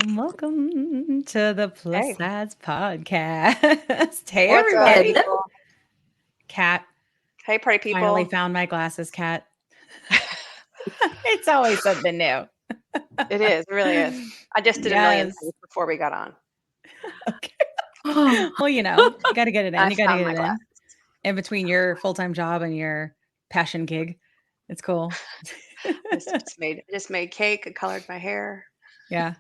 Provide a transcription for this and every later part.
Welcome to the Plus Hey, Size Podcast. Hey, what's up, everybody. people? Cat, Hey, party finally people. found my glasses, Cat. It's always something new. It is, it really is. I just did a million Yes. things before we got on. Okay. Well, you got to get it in. I You got to found get my it in between your full-time job and your passion gig. It's cool. I just made cake. I colored my hair. Yeah.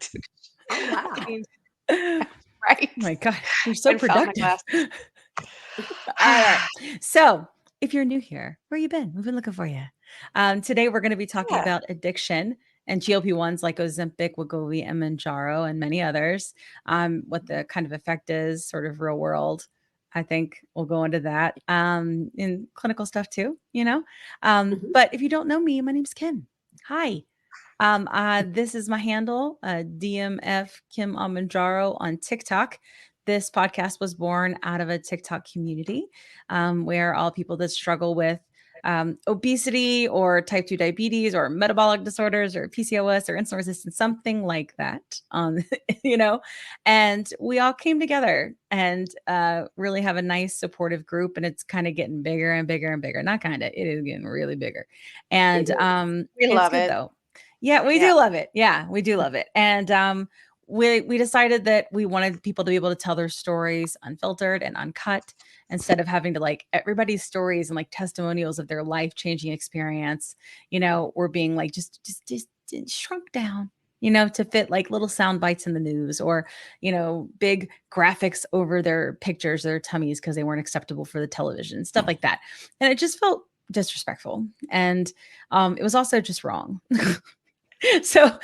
Oh, I wow. mean, Oh right? my God. You're so And found my productive. glasses. All right. So, if you're new here, where you been? We've been looking for you. Today, we're going to be talking Yeah. about addiction and GLP-1s like Ozempic, Wegovy, and Mounjaro, and many others. What the kind of effect is, sort of real world. I think we'll go into that in clinical stuff too. Mhm. But if you don't know me, my name's Kim. Hi. This is my handle, DMF Kim Manjaro on TikTok. This podcast was born out of a TikTok community where all people that struggle with obesity or type 2 diabetes or metabolic disorders or PCOS or insulin resistance, something like that, you know, and we all came together and really have a nice supportive group. And it's kind of getting bigger and bigger and bigger. Not kind of, it is getting really bigger. And We it's love good it. though. Yeah, we Yeah. do love it. Yeah, we do love it. And we decided that we wanted people to be able to tell their stories unfiltered and uncut instead of having to like everybody's stories and like testimonials of their life-changing experience, were being like just shrunk down, to fit like little sound bites in the news or, big graphics over their pictures, their tummies because they weren't acceptable for the television, stuff like that. And it just felt disrespectful. And it was also just wrong. So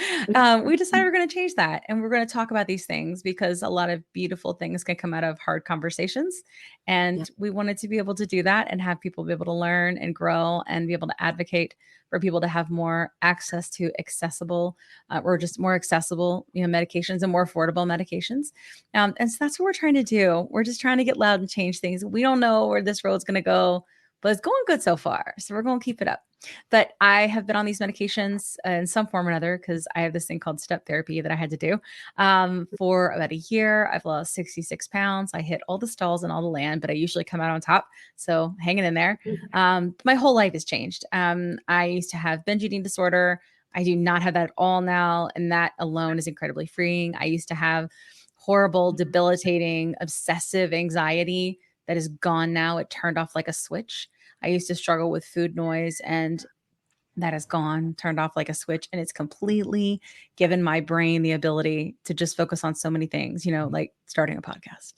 we decided we're going to change that and we're going to talk about these things because a lot of beautiful things can come out of hard conversations. And Yeah. we wanted to be able to do that and have people be able to learn and grow and be able to advocate for people to have more access to accessible or just more accessible, medications and more affordable medications. And so that's what we're trying to do. We're just trying to get loud and change things. We don't know where this road's going to go, but it's going good so far. So we're going to keep it up. But I have been on these medications in some form or another because I have this thing called step therapy that I had to do for about a year. I've lost 66 pounds. I hit all the stalls and all the land, but I usually come out on top. So hanging in there. My whole life has changed. I used to have binge eating disorder. I do not have that at all now. And that alone is incredibly freeing. I used to have horrible, debilitating, obsessive anxiety that is gone now. It turned off like a switch. I used to struggle with food noise and that is gone, turned off like a switch. And it's completely given my brain the ability to just focus on so many things, like starting a podcast,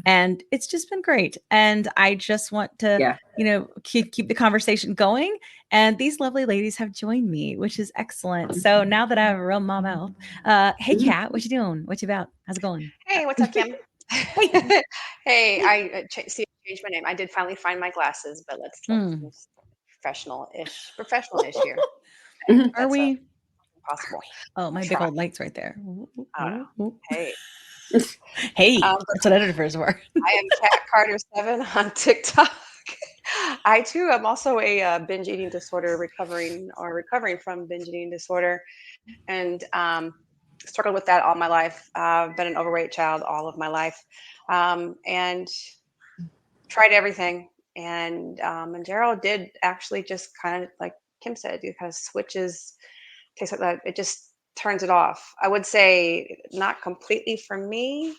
and it's just been great. And I just want to, Yeah. keep the conversation going. And these lovely ladies have joined me, which is excellent. So now that I have a real mom mouth, hey, Kat, what you doing? What you about? How's it going? Hey, what's up, Kim? Hey. Hey, I changed my name. I did finally find my glasses, but let's Mm. professional-ish here. Okay, Mhm. Are that's we? impossible. Oh, my big Try. old lights right there. I don't know. Hey, Hey, but that's what editors were. I am Cat Carter 7 on TikTok. I too am also a binge eating disorder recovering from binge eating disorder, and struggled with that all my life. I've been an overweight child all of my life, and tried everything. And Gerald did actually just kind of like Kim said, it kind of switches, takes like that. It just turns it off. I would say not completely for me,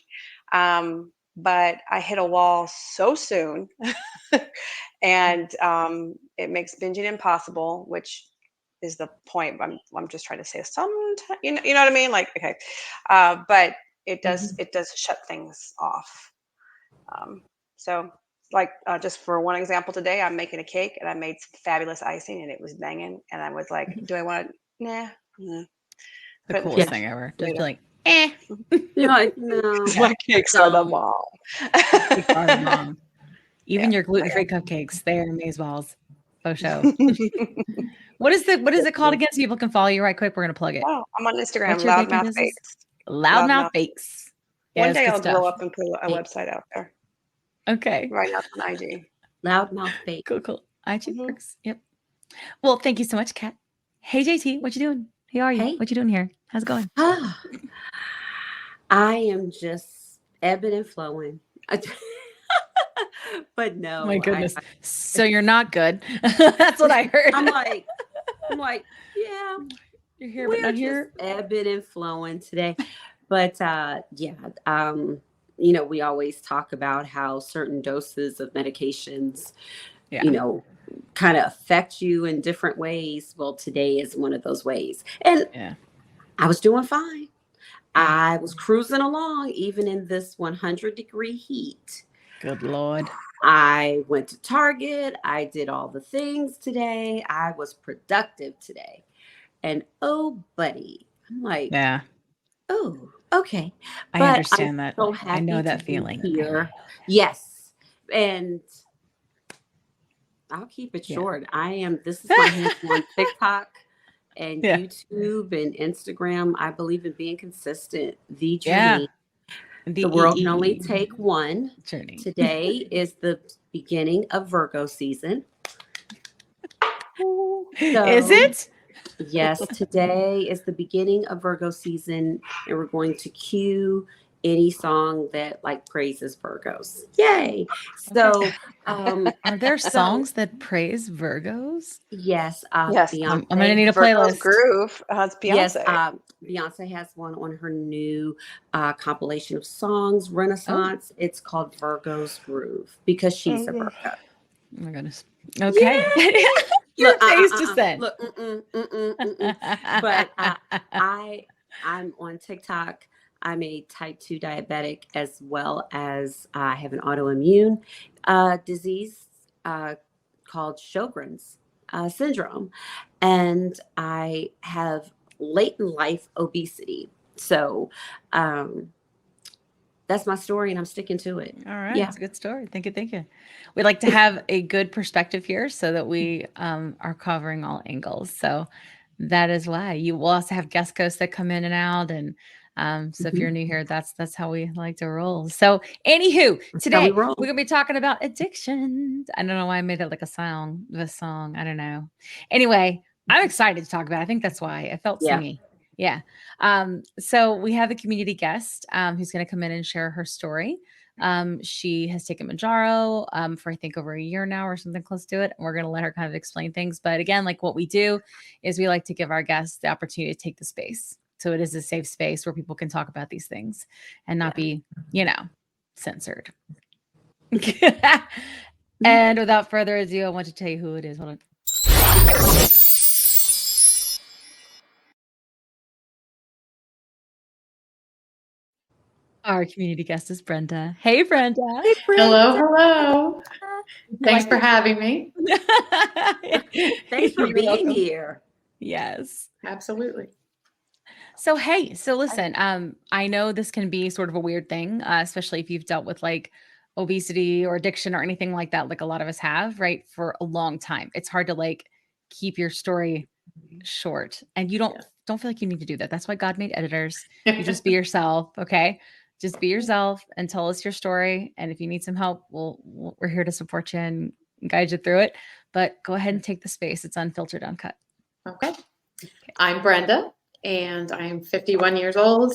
but I hit a wall so soon, and it makes binging impossible, which is the point. I'm just trying to say sometimes, you know what I mean? Like, okay, but it does shut things off. Um, so, like, just for one example, today I'm making a cake and I made some fabulous icing and it was banging. And I was like, do I want to? Nah, The put it in the coolest Yeah. fridge thing ever. Just be later. like, eh. You're like, no. Yeah, My cakes are the Dumb. bomb. cakes are the bomb. Yeah. Even your gluten-free cupcakes, they're amazeballs. Faux show. What is it called again? So people can follow you right quick. We're gonna plug it. Oh, I'm on Instagram, What's your baking Loudmouth business? Bakes. Loudmouth Loudmouth. Bakes. Yeah, One it's day good I'll grow stuff. up and put a Hey, website out there. Okay. Right now it's on IG. loudmouth bake. Cool. IG Mhm. works. Yep. Well, thank you so much, Kat. Hey JT, what you doing? How are you? Hey. What you doing here? How's it going? Ah, I am just ebbing and flowing. But Oh no, my goodness. So you're not good. That's what I heard. I'm like, yeah, You're here, but we're not just here. ebbing and flowing today. But yeah, we always talk about how certain doses of medications, Yeah. kind of affect you in different ways. Well, today is one of those ways. And Yeah. I was doing fine. I was cruising along, even in this 100-degree heat. Good Lord. I went to Target. I did all the things today. I was productive today. And oh, buddy, I'm like, Yeah. oh, okay. I But I'm understand that. so I know happy to that be feeling. here. Yes. And I'll keep it Yeah. short. This is my handle on TikTok and Yeah. YouTube and Instagram. I believe in being consistent. The Yeah. journey. The world can only take one. journey. Today is the beginning of Virgo season. Is it? Yes, today is the beginning of Virgo season, and we're going to cue any song that praises Virgos. Yay! So, Are there songs that praise Virgos? yes, Yes, Beyonce. I'm gonna need a Virgo's playlist. Groove. It's Yes, Beyonce. Beyonce has one on her new compilation of songs, Oh, Renaissance. It's called Virgo's Groove because she's a Mhm. Virgo. oh my goodness. Okay. Yay! Your Look, face just then. look, but I'm on TikTok. I'm a type 2 diabetic, as well as I have an autoimmune disease called Sjogren's syndrome, and I have late in life obesity. So that's my story, and I'm sticking to it. All right. Yeah. It's a good story. Thank you. Thank you. We like to have a good perspective here so that we are covering all angles. So that is why you will also have guest hosts that come in and out. And so if you're new here, that's how we like to roll. So anywho, That's how we today roll. we're gonna be talking about addiction. I don't know why I made it like a song. I don't know. Anyway, I'm excited to talk about it. I think that's why I felt Yeah. singy. Yeah. So we have a community guest who's going to come in and share her story. She has taken Mounjaro for I think over a year now or something close to it. And we're going to let her kind of explain things. But again, like what we do is we like to give our guests the opportunity to take the space. So it is a safe space where people can talk about these things and not be, censored. And without further ado, I want to tell you who it is. Hold on. Our community guest is Brenda. Hey, Brenda. Hey, Hello, hello. Thanks for having me. Thanks for You're being welcome. here. Yes. Absolutely. So listen, I know this can be sort of a weird thing, especially if you've dealt with like obesity or addiction or anything like that, like a lot of us have, right? For a long time. It's hard to like keep your story short. And you don't feel like you need to do that. That's why God made editors. You just be yourself, okay? Just be yourself and tell us your story. And if you need some help, we're here to support you and guide you through it. But go ahead and take the space. It's unfiltered, uncut. Okay. I'm Brenda, and I'm 51 years old.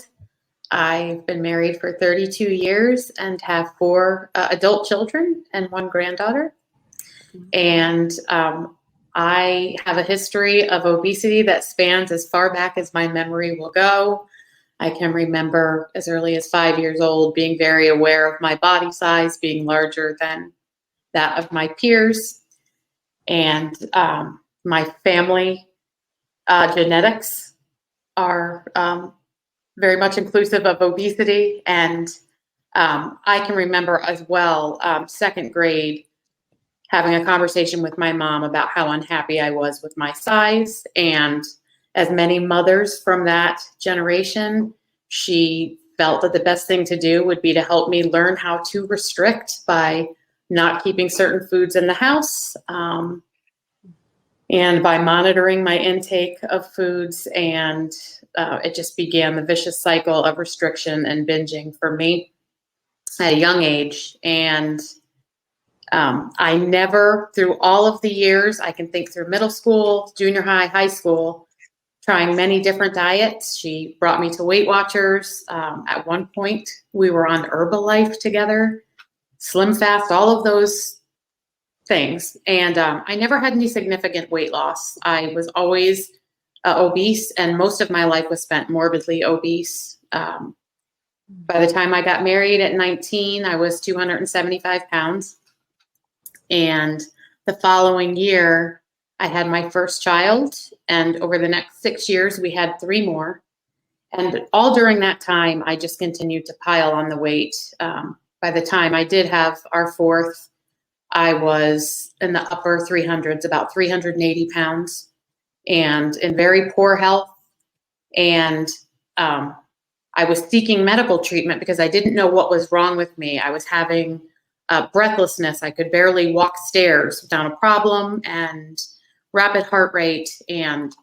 I've been married for 32 years and have 4 adult children and 1 granddaughter. And I have a history of obesity that spans as far back as my memory will go. I can remember as early as 5 years old being very aware of my body size being larger than that of my peers. And my family genetics are very much inclusive of obesity. And I can remember as well, 2nd grade, having a conversation with my mom about how unhappy I was with my size. And as many mothers from that generation, she felt that the best thing to do would be to help me learn how to restrict by not keeping certain foods in the house, and by monitoring my intake of foods. And it just began the vicious cycle of restriction and binging for me at a young age. And I never, through all of the years, I can think through middle school, junior high, high school, trying many different diets. She brought me to Weight Watchers. At one point, we were on Herbalife together, Slim Fast, all of those things. And I never had any significant weight loss. I was always obese, and most of my life was spent morbidly obese. By the time I got married at 19, I was 275 pounds. And the following year, I had my first child. And over the next 6 years, we had 3 more. And all during that time, I just continued to pile on the weight. By the time I did have our fourth, I was in the upper 300s, about 380 pounds, and in very poor health. And I was seeking medical treatment because I didn't know what was wrong with me. I was having breathlessness. I could barely walk stairs without a problem, and rapid heart rate. And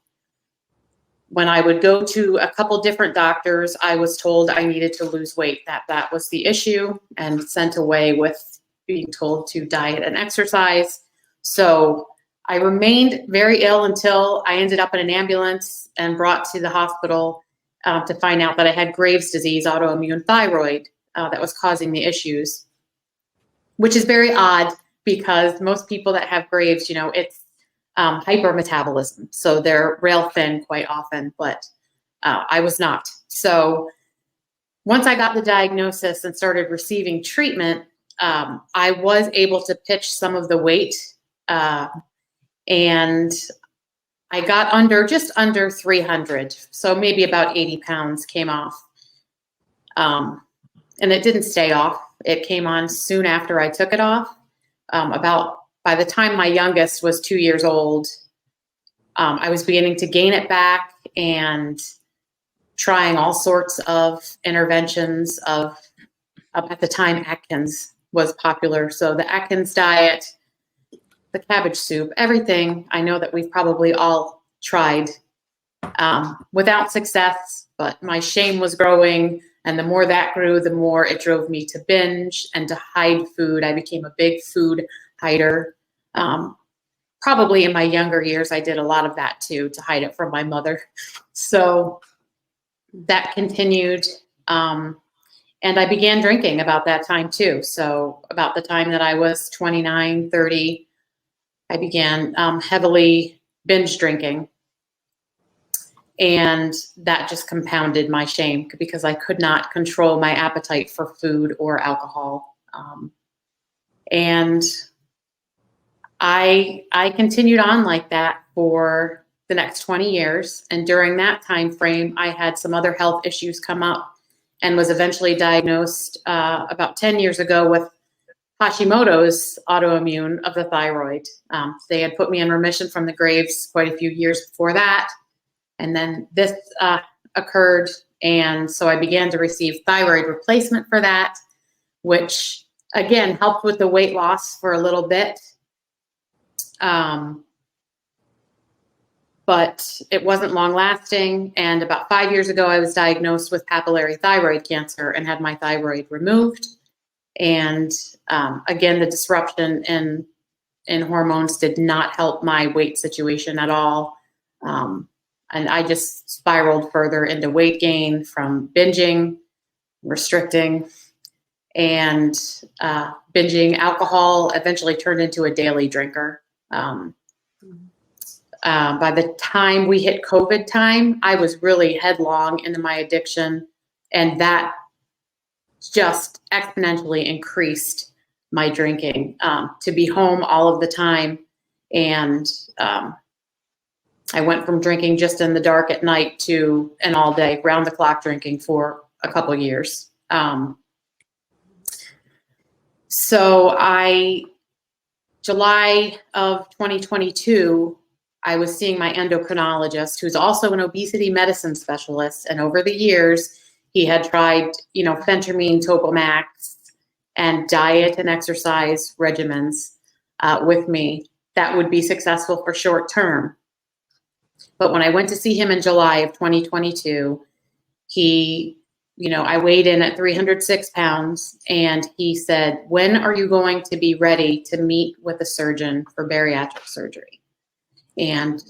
when I would go to a couple different doctors, I was told I needed to lose weight, that was the issue, and sent away with being told to diet and exercise. So I remained very ill until I ended up in an ambulance and brought to the hospital to find out that I had Graves' disease, autoimmune thyroid, that was causing the issues, which is very odd because most people that have Graves, it's hypermetabolism. So they're rail thin quite often, but I was not. So once I got the diagnosis and started receiving treatment, I was able to pitch some of the weight, and I got just under 300. So maybe about 80 pounds came off. And it didn't stay off. It came on soon after I took it off. By the time my youngest was 2 years old, I was beginning to gain it back and trying all sorts of interventions at the time, Atkins was popular. So the Atkins diet, the cabbage soup, everything I know that we've probably all tried without success, but my shame was growing. And the more that grew, the more it drove me to binge and to hide food. I became a big food hider. Probably in my younger years, I did a lot of that too, to hide it from my mother. So that continued. And I began drinking about that time too. So about the time that I was 29, 30, I began heavily binge drinking. And that just compounded my shame because I could not control my appetite for food or alcohol. And I continued on like that for the next 20 years. And during that time frame, I had some other health issues come up and was eventually diagnosed about 10 years ago with Hashimoto's autoimmune of the thyroid. They had put me in remission from the Graves quite a few years before that. And then this occurred. And so I began to receive thyroid replacement for that, which again helped with the weight loss for a little bit. But it wasn't long lasting. And about 5 years ago, I was diagnosed with papillary thyroid cancer and had my thyroid removed. And again, the disruption in hormones did not help my weight situation at all. And I just spiraled further into weight gain from binging, restricting, and binging alcohol. Eventually turned into a daily drinker. By the time we hit COVID time, I was really headlong into my addiction, and that just exponentially increased my drinking, to be home all of the time. And I went from drinking just in the dark at night to an all day, round the clock drinking for a couple of years. So July of 2022, I was seeing my endocrinologist, who's also an obesity medicine specialist. And over the years, he had tried, phentermine, Topamax, and diet and exercise regimens with me that would be successful for short term. But when I went to see him in July of 2022, I weighed in at 306 pounds, and he said, "When are you going to be ready to meet with a surgeon for bariatric surgery?" And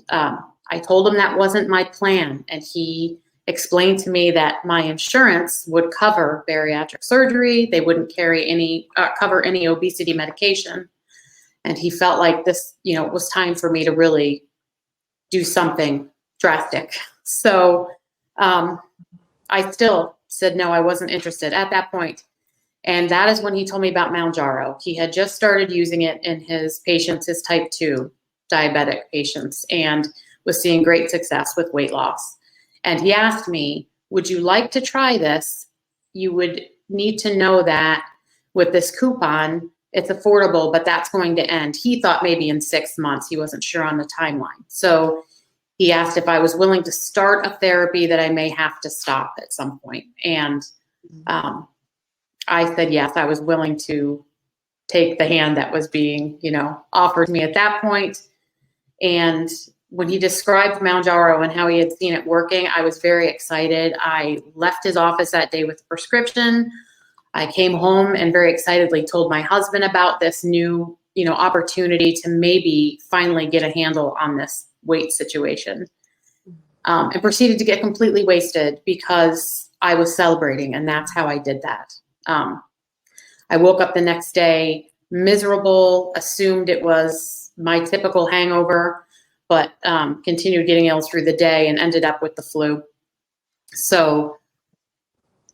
I told him that wasn't my plan. And he explained to me that my insurance would cover bariatric surgery. They wouldn't cover any obesity medication. And he felt like this, it was time for me to really do something drastic. So I still said, no, I wasn't interested at that point. And that is when he told me about Mounjaro. He had just started using it in his patients, his type 2 diabetic patients, and was seeing great success with weight loss. And he asked me, would you like to try this? You would need to know that with this coupon, it's affordable, but that's going to end. He thought maybe in 6 months. He wasn't sure on the timeline. So he asked if I was willing to start a therapy that I may have to stop at some point. And I said, yes, I was willing to take the hand that was being, offered me at that point. And when he described Mounjaro and how he had seen it working, I was very excited. I left his office that day with a prescription. I came home and very excitedly told my husband about this new, opportunity to maybe finally get a handle on this weight situation. And proceeded to get completely wasted because I was celebrating, and that's how I did that. I woke up the next day miserable, assumed it was my typical hangover, but continued getting ill through the day and ended up with the flu. So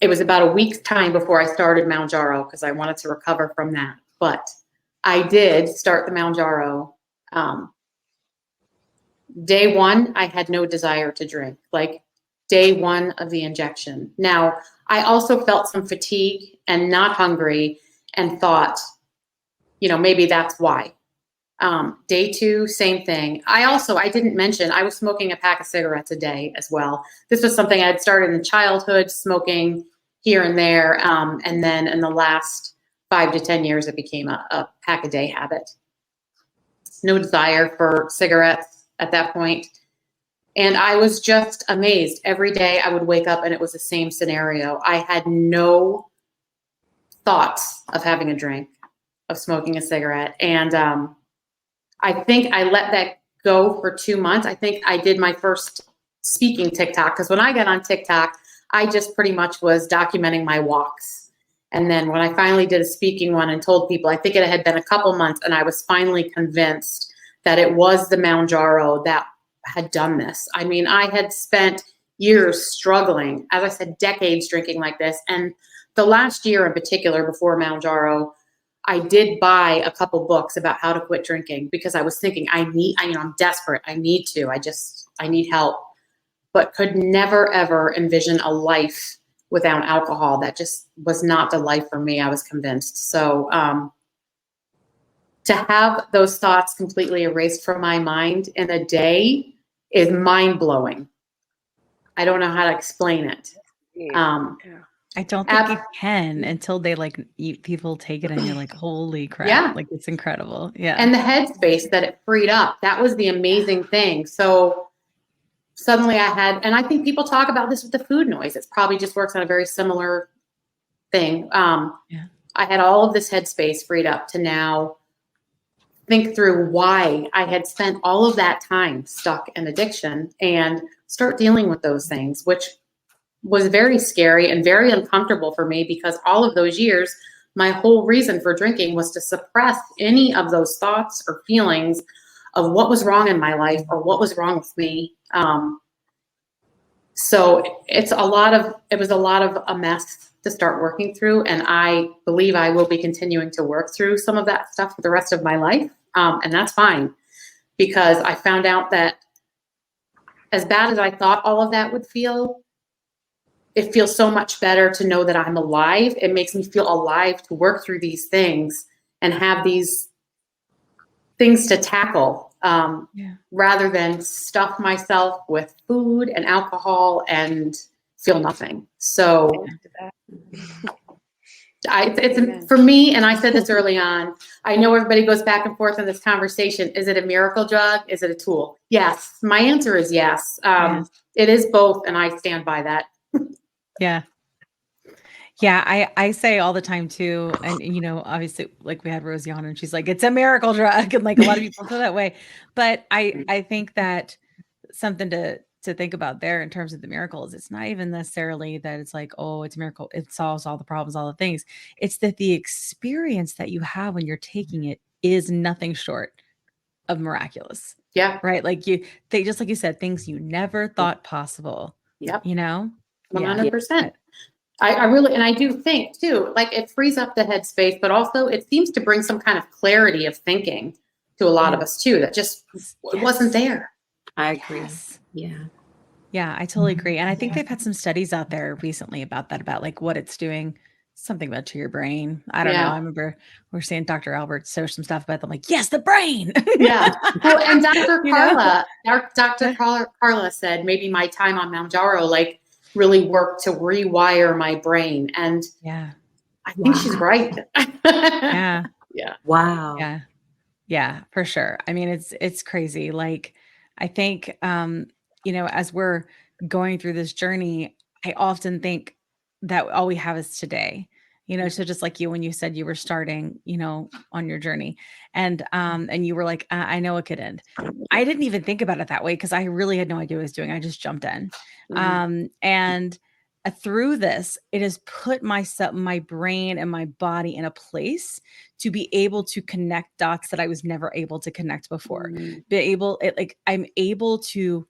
it was about a week's time before I started Mounjaro because I wanted to recover from that. But I did start the Mounjaro. Day one, I had no desire to drink, like day one of the injection. Now, I also felt some fatigue and not hungry and thought, maybe that's why. Day two, same thing. I didn't mention, I was smoking a pack of cigarettes a day as well. This was something I had started in childhood, smoking here and there. And then in the last 5 to 10 years, it became a pack a day habit. No desire for cigarettes at that point. And I was just amazed. Every day I would wake up and it was the same scenario. I had no thoughts of having a drink, of smoking a cigarette. And I think I let that go for 2 months. I think I did my first speaking TikTok, because when I got on TikTok, I just pretty much was documenting my walks. And then when I finally did a speaking one and told people, I think it had been a couple months, and I was finally convinced that it was the Mounjaro that had done this. I mean, I had spent years struggling, as I said, decades drinking like this. And the last year in particular, before Mounjaro, I did buy a couple books about how to quit drinking because I was thinking, I'm desperate. I need to. I need help, but could never, ever envision a life without alcohol. That just was not the life for me. I was convinced. So to have those thoughts completely erased from my mind in a day is mind-blowing. I don't know how to explain it. I don't think you can until they people take it and you're like, holy crap. Yeah. Like, it's incredible. Yeah. And the headspace that it freed up, that was the amazing thing. So suddenly I had, and I think people talk about this with the food noise. It probably just works on a very similar thing. I had all of this headspace freed up to now think through why I had spent all of that time stuck in addiction and start dealing with those things, which was very scary and very uncomfortable for me because all of those years, my whole reason for drinking was to suppress any of those thoughts or feelings of what was wrong in my life or what was wrong with me. So it was a lot of a mess to start working through. And I believe I will be continuing to work through some of that stuff for the rest of my life. And that's fine, because I found out that as bad as I thought all of that would feel, it feels so much better to know that I'm alive. It makes me feel alive to work through these things and have these things to tackle, rather than stuff myself with food and alcohol and feel nothing. So it's for me, and I said this early on, I know everybody goes back and forth in this conversation. Is it a miracle drug? Is it a tool? Yes. My answer is yes. It is both, and I stand by that. Yeah. Yeah. I say all the time too. And, obviously like we had Rosie on and she's like, it's a miracle drug. And like a lot of people feel that way. But I think that something to think about there in terms of the miracles. It's not even necessarily that it's like, oh, it's a miracle, it solves all the problems, all the things. It's that the experience that you have when you're taking it is nothing short of miraculous. Yeah. Right? Like they just like you said, things you never thought possible. Yep. You know? 100%. I really, and I do think too, like it frees up the headspace, but also it seems to bring some kind of clarity of thinking to a lot of us too, that just wasn't there. I agree. Yes. Yeah. Yeah, I totally agree. And I think they've had some studies out there recently about that, about like what it's doing, something about to your brain. I don't know. I remember we're seeing Dr. Albert show some stuff about them, like, yes, the brain. Yeah. Well, and Dr. You know? Carla, Dr. Carla said maybe my time on Mounjaro like really worked to rewire my brain. And Yeah. I think she's right. Yeah. Yeah. Wow. Yeah. Yeah, for sure. I mean, it's crazy. Like, I think, you know, as we're going through this journey, I often think that all we have is today, you know, so just like you, when you said you were starting, you know, on your journey and you were like, I know it could end. I didn't even think about it that way because I really had no idea what I was doing. I just jumped in. And through this, it has put my brain and my body in a place to be able to connect dots that I was never able to connect before. I'm able to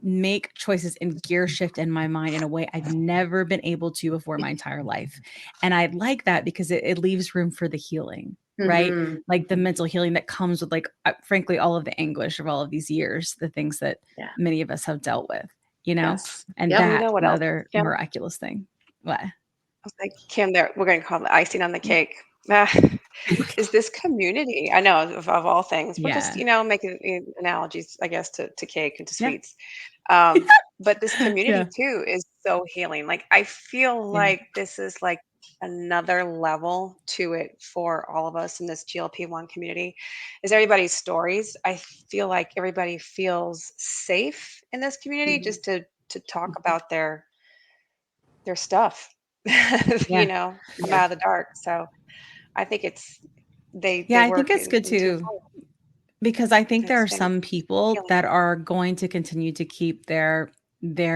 make choices and gear shift in my mind in a way I've never been able to before my entire life. And I like that because it leaves room for the healing, right? Like the mental healing that comes with like, frankly, all of the anguish of all of these years, the things that many of us have dealt with, you know, and You that's know what else, another Kim? miraculous thing. What? I was like, Kim, we're going to call it the icing on the cake. Is this community? I know of all things. We're just, you know, making analogies, I guess, to cake and to sweets. But this community too is so healing. Like I feel like this is like another level to it for all of us in this GLP-1 community. Is everybody's stories. I feel like everybody feels safe in this community just to talk about their stuff, you know, come out of the dark. So I think they I work think it's good in too, because I think there are It's been some people healing. that are going to continue to keep their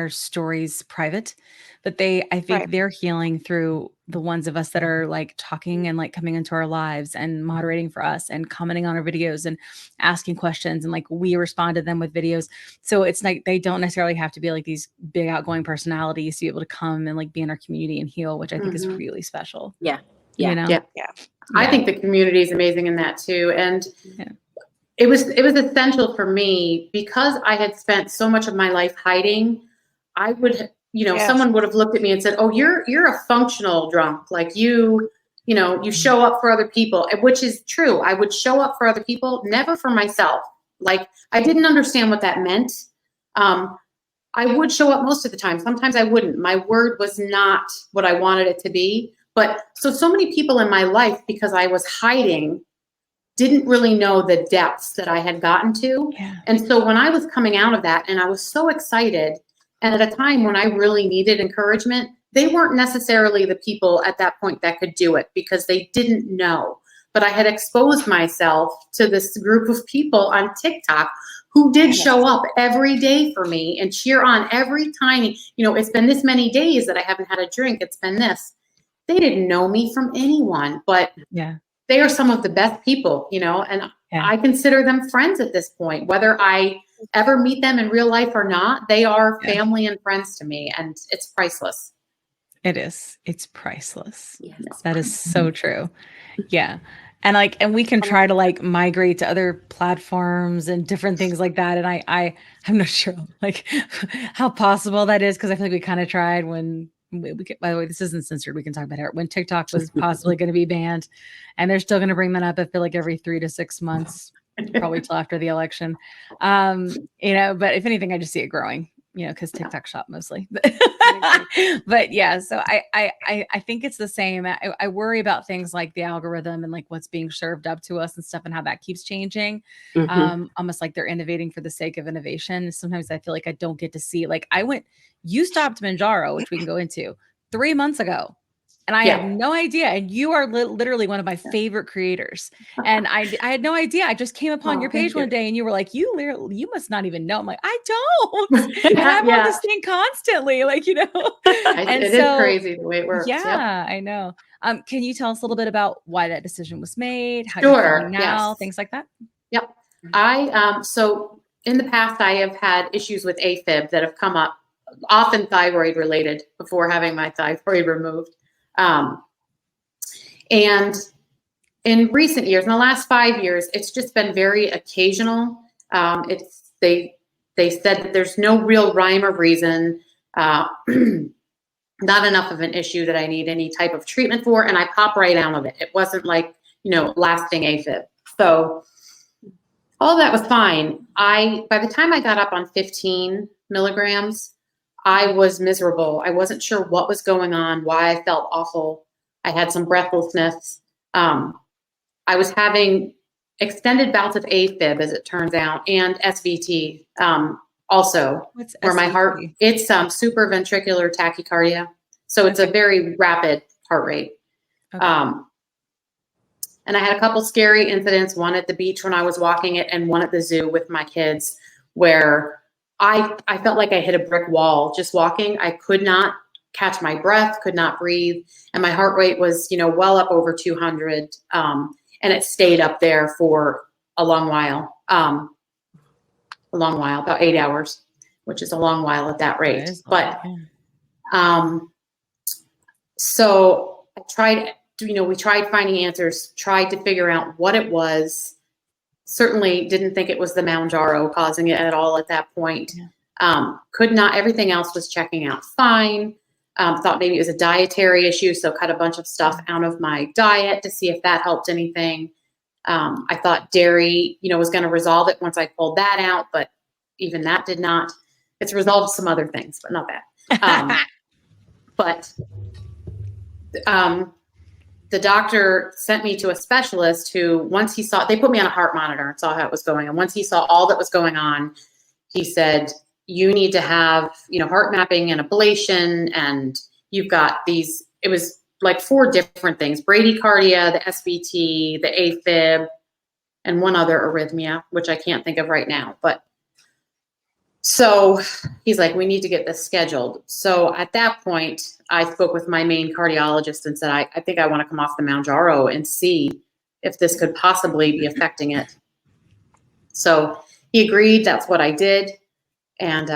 stories private, but I think they're healing through the ones of us that are like talking and like coming into our lives and moderating for us and commenting on our videos and asking questions, and like we respond to them with videos. So it's like they don't necessarily have to be like these big outgoing personalities to be able to come and like be in our community and heal, which I think is really special. Yeah. You know? I think the community is amazing in that too. And it was essential for me because I had spent so much of my life hiding. I would, you know, someone would have looked at me and said, "Oh, you're a functional drunk. Like you know, you show up for other people," which is true. I would show up for other people, never for myself. Like I didn't understand what that meant. I would show up most of the time. Sometimes I wouldn't. My word was not what I wanted it to be. But so many people in my life, because I was hiding, didn't really know the depths that I had gotten to. And so when I was coming out of that and I was so excited, and at a time when I really needed encouragement, they weren't necessarily the people at that point that could do it because they didn't know. But I had exposed myself to this group of people on TikTok who did show up every day for me and cheer on every tiny, you know, it's been this many days that I haven't had a drink. It's been this. They didn't know me from anyone, but they are some of the best people, you know, and I consider them friends at this point, whether I ever meet them in real life or not. They are family and friends to me, and it's priceless. It is. It's priceless. Yes. That is so true. Yeah. And we can try to like migrate to other platforms and different things like that. And I'm not sure like how possible that is, because I feel like we kind of tried when by the way, this isn't censored. We can talk about it. When TikTok was possibly going to be banned, and they're still going to bring that up, I feel like every 3 to 6 months, probably till after the election. You know, but if anything, I just see it growing, you know, because TikTok shop mostly. But yeah, so I think it's the same. I worry about things like the algorithm and like what's being served up to us and stuff, and how that keeps changing. Almost like they're innovating for the sake of innovation. Sometimes I feel like I don't get to see, like you stopped Mounjaro, which we can go into 3 months ago. And I Yeah. had no idea. And you are literally one of my favorite creators. And I had no idea. I just came upon Oh, your thank page one you. day and you were like, you must not even know. I'm like, I don't. And I'm on Yeah. this thing constantly, like, you know. And It so is crazy the way it works. Yep. yeah, I know. Can you tell us a little bit about why that decision was made, how you're Sure. feeling now, Yes. things like that? Yep. So in the past, I have had issues with AFib that have come up, often thyroid related, before having my thyroid removed. And in recent years, in the last 5 years, it's just been very occasional. They said that there's no real rhyme or reason, not enough of an issue that I need any type of treatment for, and I pop right out of it. It wasn't like, lasting AFib. So all that was fine. By the time I got up on 15 milligrams, I was miserable. I wasn't sure what was going on, why I felt awful. I had some breathlessness. I was having extended bouts of AFib, as it turns out, and SVT also. What's where my heart, SVT? it's supraventricular tachycardia. So it's a very rapid heart rate. Okay. And I had a couple scary incidents, one at the beach when I was walking it and one at the zoo with my kids, where I felt like I hit a brick wall just walking. I could not catch my breath, could not breathe. And my heart rate was, well up over 200. And it stayed up there for a long while, about 8 hours, which is a long while at that rate. But, so I tried, we tried finding answers, tried to figure out what it was. Certainly didn't think it was the Mounjaro causing it at all at that point. Could not, everything else was checking out fine. Thought maybe it was a dietary issue, so cut a bunch of stuff out of my diet to see if that helped anything. I thought dairy, was going to resolve it once I pulled that out, but even that did not. It's resolved some other things, but not that. But the doctor sent me to a specialist who, once he saw, they put me on a heart monitor and saw how it was going. And once he saw all that was going on, he said, you need to have, heart mapping and ablation. And you've got these, it was like 4 different things: bradycardia, the SVT, the AFib, and one other arrhythmia, which I can't think of right now. But so he's like, we need to get this scheduled. So at that point, I spoke with my main cardiologist and said, I think I want to come off the Mounjaro and see if this could possibly be affecting it. So he agreed. That's what I did. And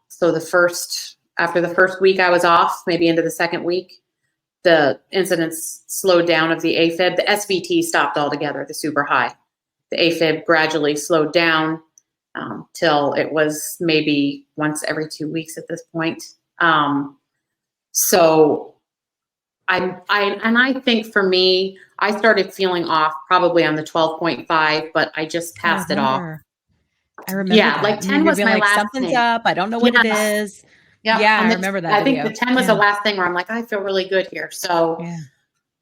so after the first week I was off, maybe into the second week, the incidence slowed down of the AFib. The SVT stopped altogether, the super high. The AFib gradually slowed down till it was maybe once every 2 weeks at this point. So I think for me, I started feeling off probably on the 12.5, but I just passed it off. I remember. Yeah, that. like 10 was my last something's thing. up. I don't know what it is. Yep. Yeah, And I remember that. I think video. the 10 was the last thing where I'm like, I feel really good here. So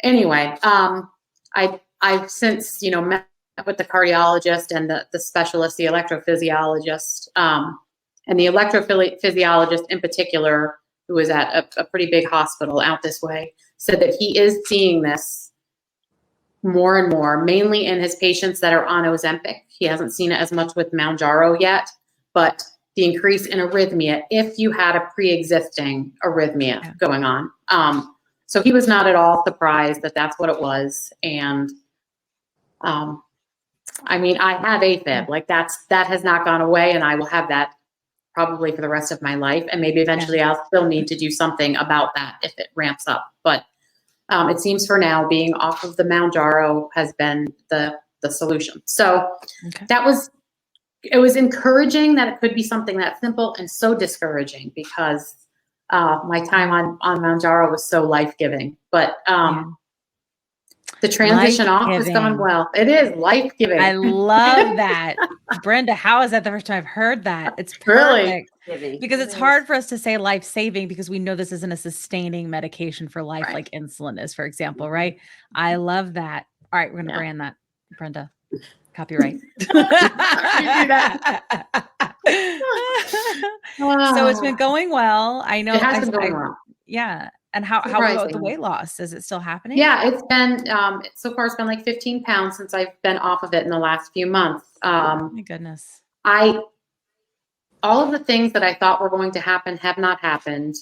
anyway, I've since, met with the cardiologist and the specialist, the electrophysiologist, and the electrophysiologist in particular, who was at a pretty big hospital out this way, said that he is seeing this more and more, mainly in his patients that are on Ozempic. He hasn't seen it as much with Mounjaro yet, but the increase in arrhythmia, if you had a pre-existing arrhythmia going on. So he was not at all surprised that that's what it was. And I mean, I have AFib, like that has not gone away, and I will have that probably for the rest of my life. And maybe eventually I'll still need to do something about that if it ramps up. But it seems for now being off of the Mounjaro has been the solution. So it was encouraging that it could be something that simple, and so discouraging because my time on Mounjaro was so life-giving. But the transition off has gone well. It is life-giving. I love that. Brenda, how is that the first time I've heard that? It's perfect. Really? Because it's hard for us to say life-saving because we know this isn't a sustaining medication for life like insulin is, for example, right? I love that. All right, we're going to brand that, Brenda. Copyright. So it's been going well. I know. It has been going well. Yeah. And how about the surprising. weight loss? Is it still happening? Yeah, it's been, so far it's been like 15 pounds since I've been off of it in the last few months. My goodness. All of the things that I thought were going to happen have not happened.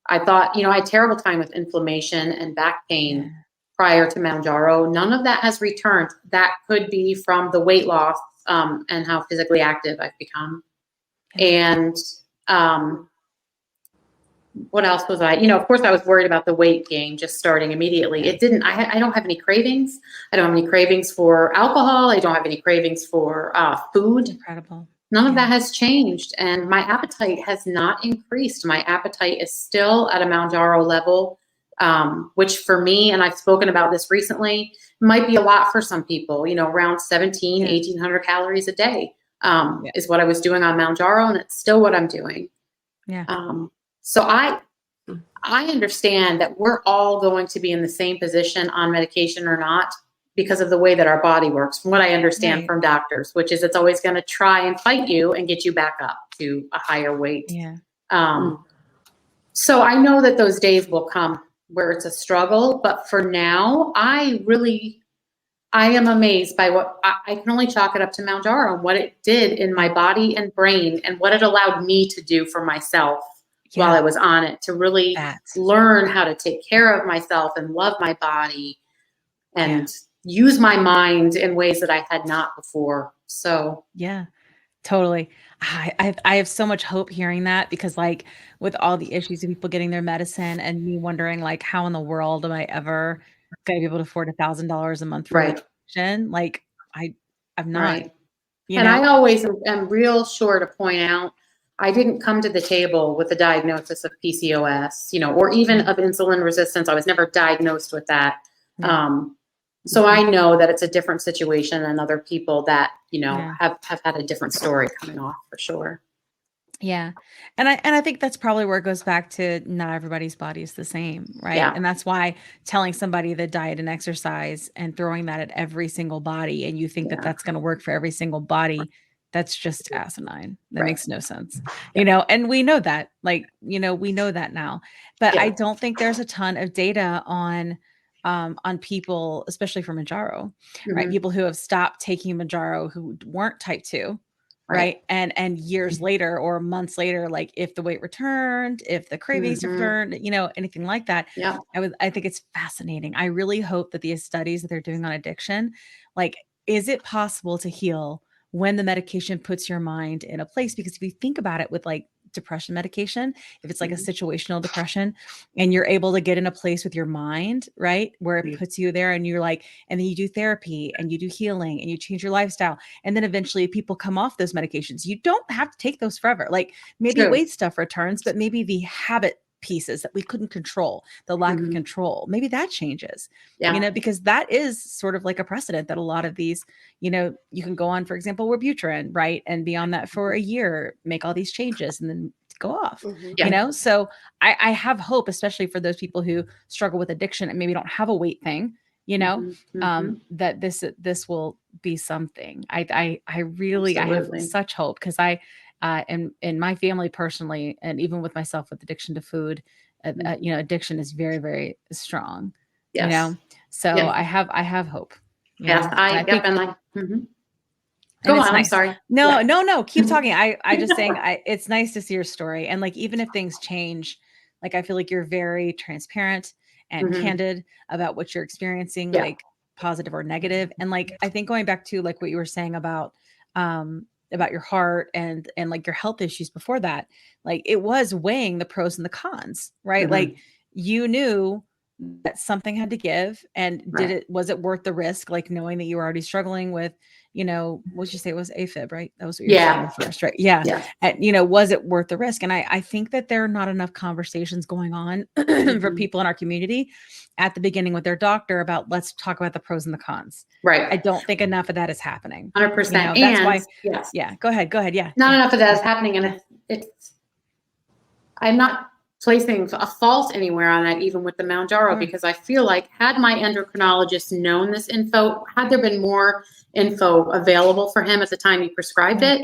I thought, I had terrible time with inflammation and back pain Yeah. prior to Mounjaro. None of that has returned. That could be from the weight loss, and how physically active I've become. Yeah. And what else was I? Of course, I was worried about the weight gain just starting immediately. It didn't. I don't have any cravings. I don't have any cravings for alcohol. I don't have any cravings for food. Incredible. None of that has changed, and my appetite has not increased. My appetite is still at a Mounjaro level, which for me, and I've spoken about this recently, might be a lot for some people, around 1,800 calories a day is what I was doing on Mounjaro, and it's still what I'm doing. Yeah. So I understand that we're all going to be in the same position on medication or not, because of the way that our body works, from what I understand from doctors, which is it's always going to try and fight you and get you back up to a higher weight. Yeah. So I know that those days will come where it's a struggle, but for now, I am amazed by what I can only chalk it up to Mounjaro and what it did in my body and brain, and what it allowed me to do for myself while I was on it, to really learn how to take care of myself and love my body and use my mind in ways that I had not before. So yeah, totally. I have so much hope hearing that, because like with all the issues of people getting their medicine and me wondering like, how in the world am I ever going to be able to afford $1,000 a month for medication? Like I'm not, right. And I always am real sure to point out, I didn't come to the table with a diagnosis of PCOS, or even of insulin resistance. I was never diagnosed with that. So I know that it's a different situation than other people that, have had a different story coming off, for sure. Yeah. And I think that's probably where it goes back to not everybody's body is the same, right? Yeah. And that's why telling somebody that diet and exercise and throwing that at every single body, and you think that that's going to work for every single body, that's just asinine. That makes no sense. And we know that, we know that now. But I don't think there's a ton of data on people, especially for Mounjaro, right? People who have stopped taking Mounjaro who weren't type 2. Right. And years later or months later, like if the weight returned, if the cravings returned, anything like that. Yeah. I think it's fascinating. I really hope that these studies that they're doing on addiction, like, is it possible to heal when the medication puts your mind in a place? Because if you think about it with like depression medication, if it's like a situational depression and you're able to get in a place with your mind, right, where it puts you there, and you're like, and then you do therapy and you do healing and you change your lifestyle, and then eventually people come off those medications. You don't have to take those forever. Like maybe weight stuff returns, but maybe the habit pieces that we couldn't control, the lack of control, maybe that changes, because that is sort of like a precedent that a lot of these, you can go on, for example, Wellbutrin, right? And be on that for a year, make all these changes and then go off, So I have hope, especially for those people who struggle with addiction and maybe don't have a weight thing, that this will be something. I really, I have such hope, because I, in my family personally, and even with myself with addiction to food, addiction is very, very strong, so I have hope. I think, go on. Nice. I'm sorry. No, keep talking. I just saying, it's nice to see your story. And like, even if things change, like, I feel like you're very transparent and candid about what you're experiencing, like positive or negative. And like, I think going back to like what you were saying about your heart and like your health issues before that, like it was weighing the pros and the cons, right? Like you knew that something had to give, and was it worth the risk? Like knowing that you were already struggling with, what'd you say it was AFib, right? That was what you were saying first, right? Yeah. And, was it worth the risk? And I think that there are not enough conversations going on for people in our community at the beginning with their doctor about, let's talk about the pros and the cons. Right. I don't think enough of that is happening. 100%. That's why. Yeah. Go ahead. Yeah. Not enough of that is happening. And I'm not placing a fault anywhere on that, even with the Mounjaro, because I feel like had my endocrinologist known this info, had there been more info available for him at the time he prescribed it,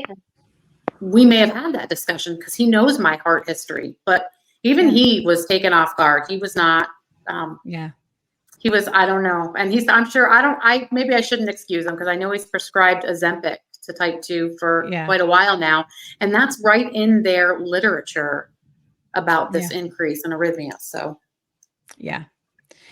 we may have had that discussion, because he knows my heart history. But Even Yeah. he was taken off guard. He was not. Yeah. He was. I don't know. And I'm sure. Maybe I shouldn't excuse him because I know he's prescribed Ozempic to type 2 for Yeah. quite a while now, and that's right in their literature about this Yeah. increase in arrhythmia. So. Yeah.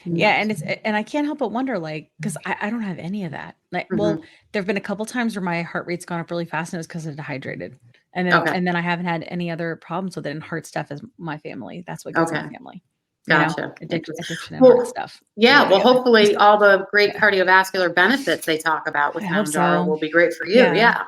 Yeah. And I can't help but wonder, like, because I don't have any of that. Like, well, there've been a couple times where my heart rate's gone up really fast and it was because I'm dehydrated. And then I haven't had any other problems with it. And heart stuff is my family. That's what goes in my family. Gotcha. Addiction and heart stuff. Yeah. Well, hopefully all the great cardiovascular benefits they talk about with Mounjaro will be great for you. Yeah.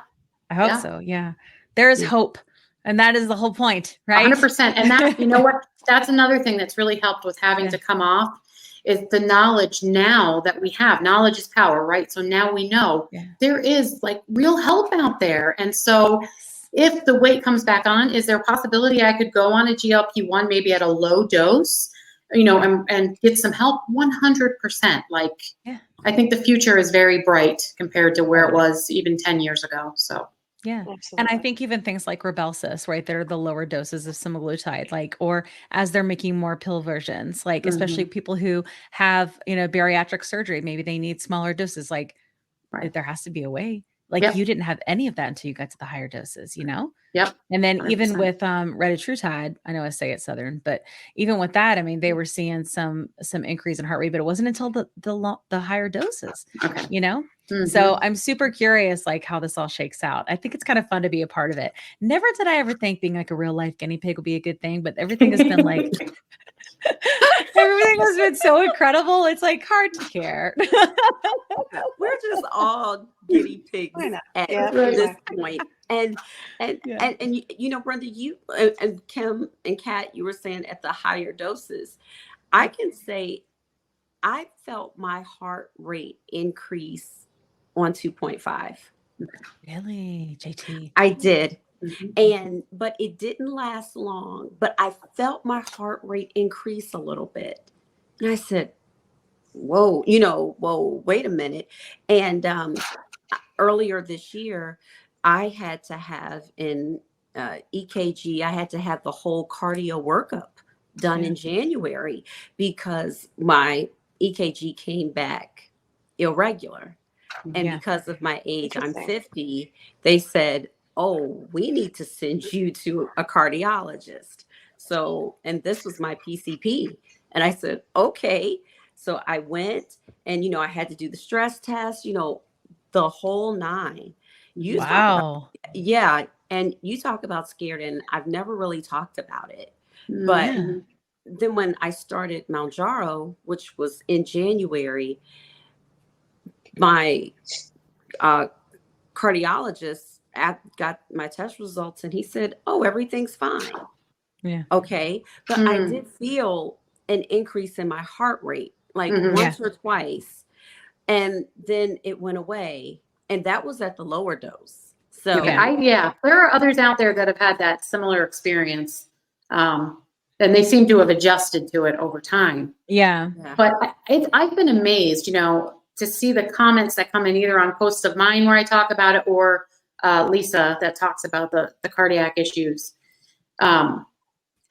I hope so. Yeah. There is hope. And that is the whole point, right? 100%. And that, you know what, that's another thing that's really helped with having to come off is the knowledge now that we have. Knowledge is power, right? So now we know there is like real help out there. And so if the weight comes back on, is there a possibility I could go on a GLP-1 maybe at a low dose, you know, and get some help? 100%. Like, I think the future is very bright compared to where it was even 10 years ago. So. Yeah. Absolutely. And I think even things like Rybelsus, right? They're the lower doses of semaglutide, like, or as they're making more pill versions, like, especially people who have, you know, bariatric surgery, maybe they need smaller doses. Like there has to be a way. Like you didn't have any of that until you got to the higher doses, you know? Yep. And then even with retatrutide, I know I say it Southern, but even with that, I mean, they were seeing some increase in heart rate, but it wasn't until the higher doses, you know? So I'm super curious, like how this all shakes out. I think it's kind of fun to be a part of it. Never did I ever think being like a real life guinea pig would be a good thing, but everything has been like, everything has been so incredible. It's like hard to care. We're just all guinea pigs at this point. And you know, Brenda, you and Kim and Kat, you were saying at the higher doses. I can say I felt my heart rate increase on 2.5. Really, JT? I did. But it didn't last long, but I felt my heart rate increase a little bit. And I said, whoa, wait a minute. And earlier this year, I had to have an EKG. I had to have the whole cardio workup done in January because my EKG came back irregular. And because of my age, I'm 50, they said, oh, we need to send you to a cardiologist. So, and this was my PCP. And I said, okay. So I went and, you know, I had to do the stress test, you know, the whole 9. Wow. And you talk about scared, and I've never really talked about it. But then when I started Mounjaro, which was in January, my cardiologist got my test results and he said, oh, everything's fine. Yeah. Okay. But I did feel an increase in my heart rate, like once or twice. And then it went away. And that was at the lower dose. So there are others out there that have had that similar experience. And they seem to have adjusted to it over time. Yeah. But I've been amazed, you know, to see the comments that come in either on posts of mine where I talk about it or Lisa that talks about the cardiac issues. How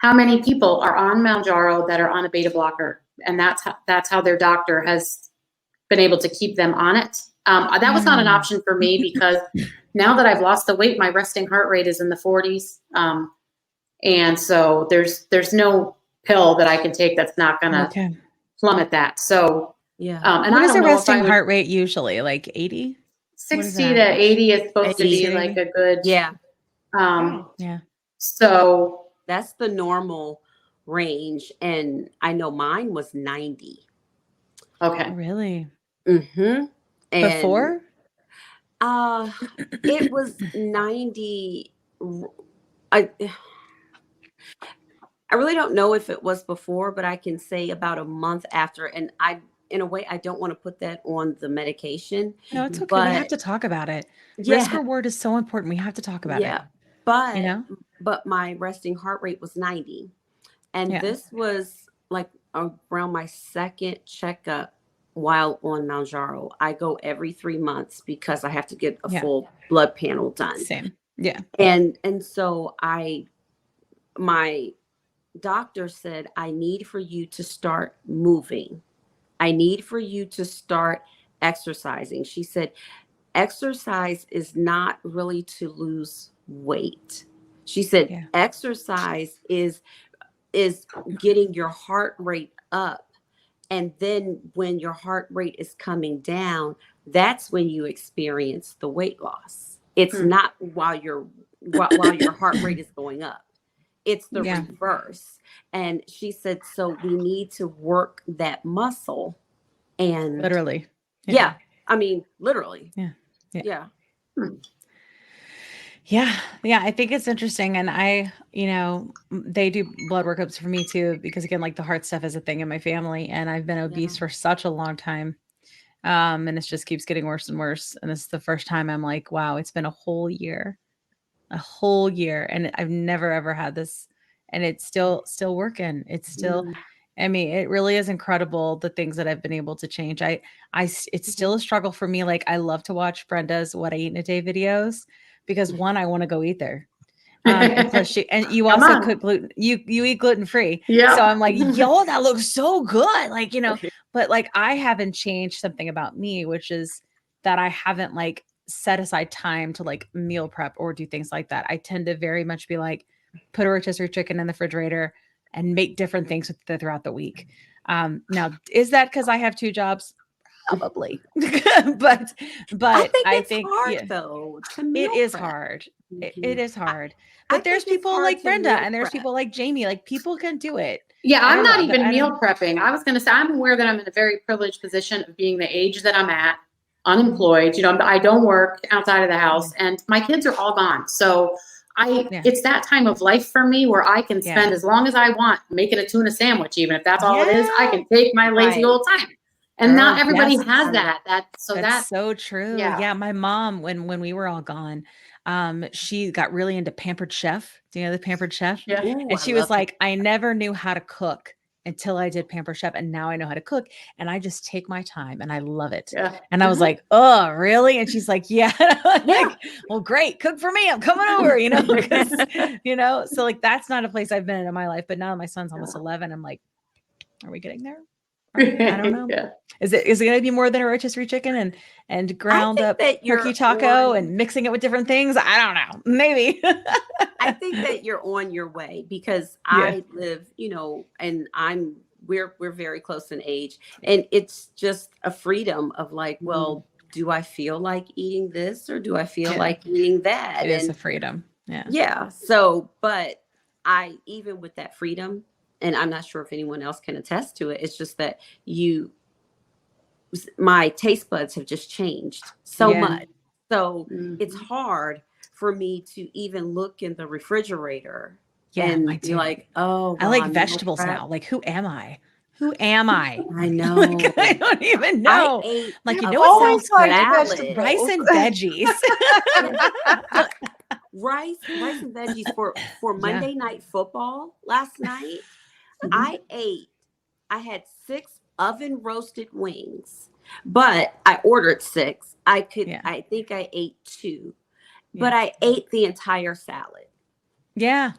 many people are on Mounjaro that are on a beta blocker, and that's how their doctor has been able to keep them on it. That was not an option for me because now that I've lost the weight, my resting heart rate is in the 40s, and so there's no pill that I can take that's not going to plummet that. So. And what is a resting heart rate usually? Like 80? 60 to 80 is supposed to be like a good. So that's the normal range. And I know mine was 90. Okay. Really? Mm-hmm. And before? It was 90. I really don't know if it was before, but I can say about a month after. And in a way, I don't want to put that on the medication. No, it's okay. But we have to talk about it. Risk reward is so important. We have to talk about it. But, you know? But my resting heart rate was 90. And this was like around my second checkup while on Mounjaro. I go every 3 months because I have to get a full blood panel done. Same. Yeah. And so my doctor said, I need for you to start moving. I need for you to start exercising. She said, exercise is not really to lose weight. She said, Yeah. exercise is getting your heart rate up. And then when your heart rate is coming down, that's when you experience the weight loss. It's not while your heart rate is going up. It's the Yeah. reverse. And she said, so we need to work that muscle. And Literally. yeah, I mean, literally. Yeah. Yeah. Yeah. Yeah. I think it's interesting. And they do blood workups for me too, because again, like the heart stuff is a thing in my family, and I've been obese for such a long time. And it just keeps getting worse and worse. And this is the first time I'm like, wow, it's been a whole year. And I've never ever had this, and it's still working. It's still, I mean, it really is incredible the things that I've been able to change. It's still a struggle for me. Like I love to watch Brenda's What I Eat in a Day videos, because one, I want to go eat there. And plus you also cook gluten, you eat gluten free. Yeah. So I'm like, yo, that looks so good. Like, but like I haven't changed something about me, which is that I haven't like set aside time to like meal prep or do things like that. I tend to very much be like, put a rotisserie chicken in the refrigerator and make different things with it throughout the week. Now, is that because I have 2 jobs? Probably, but I think hard though. It is hard. It is hard. But there's people like Brenda and there's people like Jamie. Like people can do it. Yeah, I'm not even meal prepping. I was going to say, I'm aware that I'm in a very privileged position of being the age that I'm at, unemployed. I don't work outside of the house, and my kids are all gone. So it's that time of life for me where I can spend as long as I want making a tuna sandwich, even if that's all it is. I can take my lazy old time. And not everybody has that. That's so true. Yeah. My mom, when we were all gone, she got really into Pampered Chef. Do you know the Pampered Chef? Yeah. Ooh, And she was like, I never knew how to cook until I did Pampered Chef, and now I know how to cook, and I just take my time and I love it. Yeah. And I was like, oh, really? And she's like, yeah. Like, well, great. Cook for me. I'm coming over, 'cause, so like, that's not a place I've been in my life. But now that my son's almost 11, I'm like, are we getting there? I don't know. Yeah. Is it going to be more than a rotisserie chicken and ground up turkey taco and mixing it with different things? I don't know. Maybe. I think that you're on your way, because I live, and we're very close in age, and it's just a freedom of like, well, do I feel like eating this or do I feel like eating that? It is a freedom. Yeah. Yeah. So, but even with that freedom, and I'm not sure if anyone else can attest to it, it's just that my taste buds have just changed so much. So it's hard for me to even look in the refrigerator and be like, oh, I like vegetables now. Like, who am I? I know. Like, I don't even know. What sounds good? Rice and veggies. Rice and veggies for Monday Night Football last night. I had 6 oven roasted wings, but I ordered 6. I think I ate 2, but I ate the entire salad. Yeah.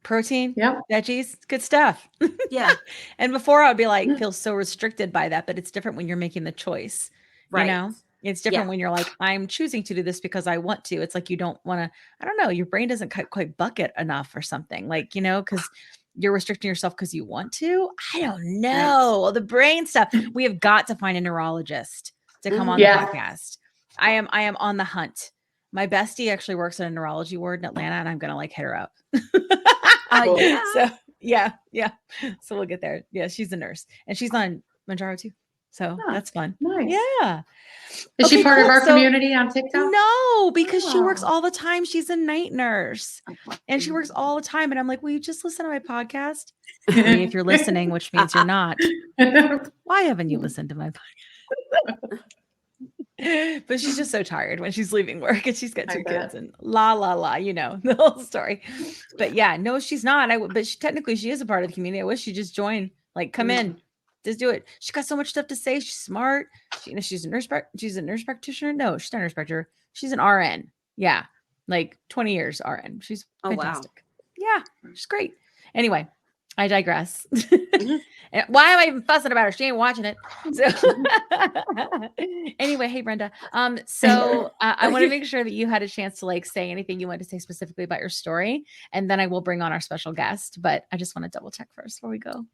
Protein, veggies, good stuff. Yeah. And before I would be like, feel so restricted by that, but it's different when you're making the choice, right? It's different when you're like, I'm choosing to do this because I want to. It's like, you don't want to, I don't know, your brain doesn't quite bucket enough or something, like, because you're restricting yourself because you want to. I don't know. The brain stuff. We have got to find a neurologist to come on the podcast. I am on the hunt. My bestie actually works in a neurology ward in Atlanta, and I'm going to like hit her up. So yeah. So we'll get there. Yeah. She's a nurse, and she's on Mounjaro too. So that's fun. Nice. Yeah. Is she part of our community on TikTok? No, because she works all the time. She's a night nurse, and she works all the time. And I'm like, will you just listen to my podcast? I mean, if you're listening, which means you're not, why haven't you listened to my podcast? But she's just so tired when she's leaving work, and she's got 2 kids and the whole story. But yeah, no, she's not. But technically she is a part of the community. I wish she just joined, like, come in, just do it. She's got so much stuff to say. She's smart. She's a nurse. She's a nurse practitioner. No, she's not a nurse practitioner. She's an RN. Yeah. Like 20 years RN. She's fantastic. Wow. Yeah. She's great. Anyway, I digress. Why am I even fussing about her? She ain't watching it. So anyway, hey Brenda. So I want to make sure that you had a chance to like say anything you want to say specifically about your story, and then I will bring on our special guest. But I just want to double check first before we go.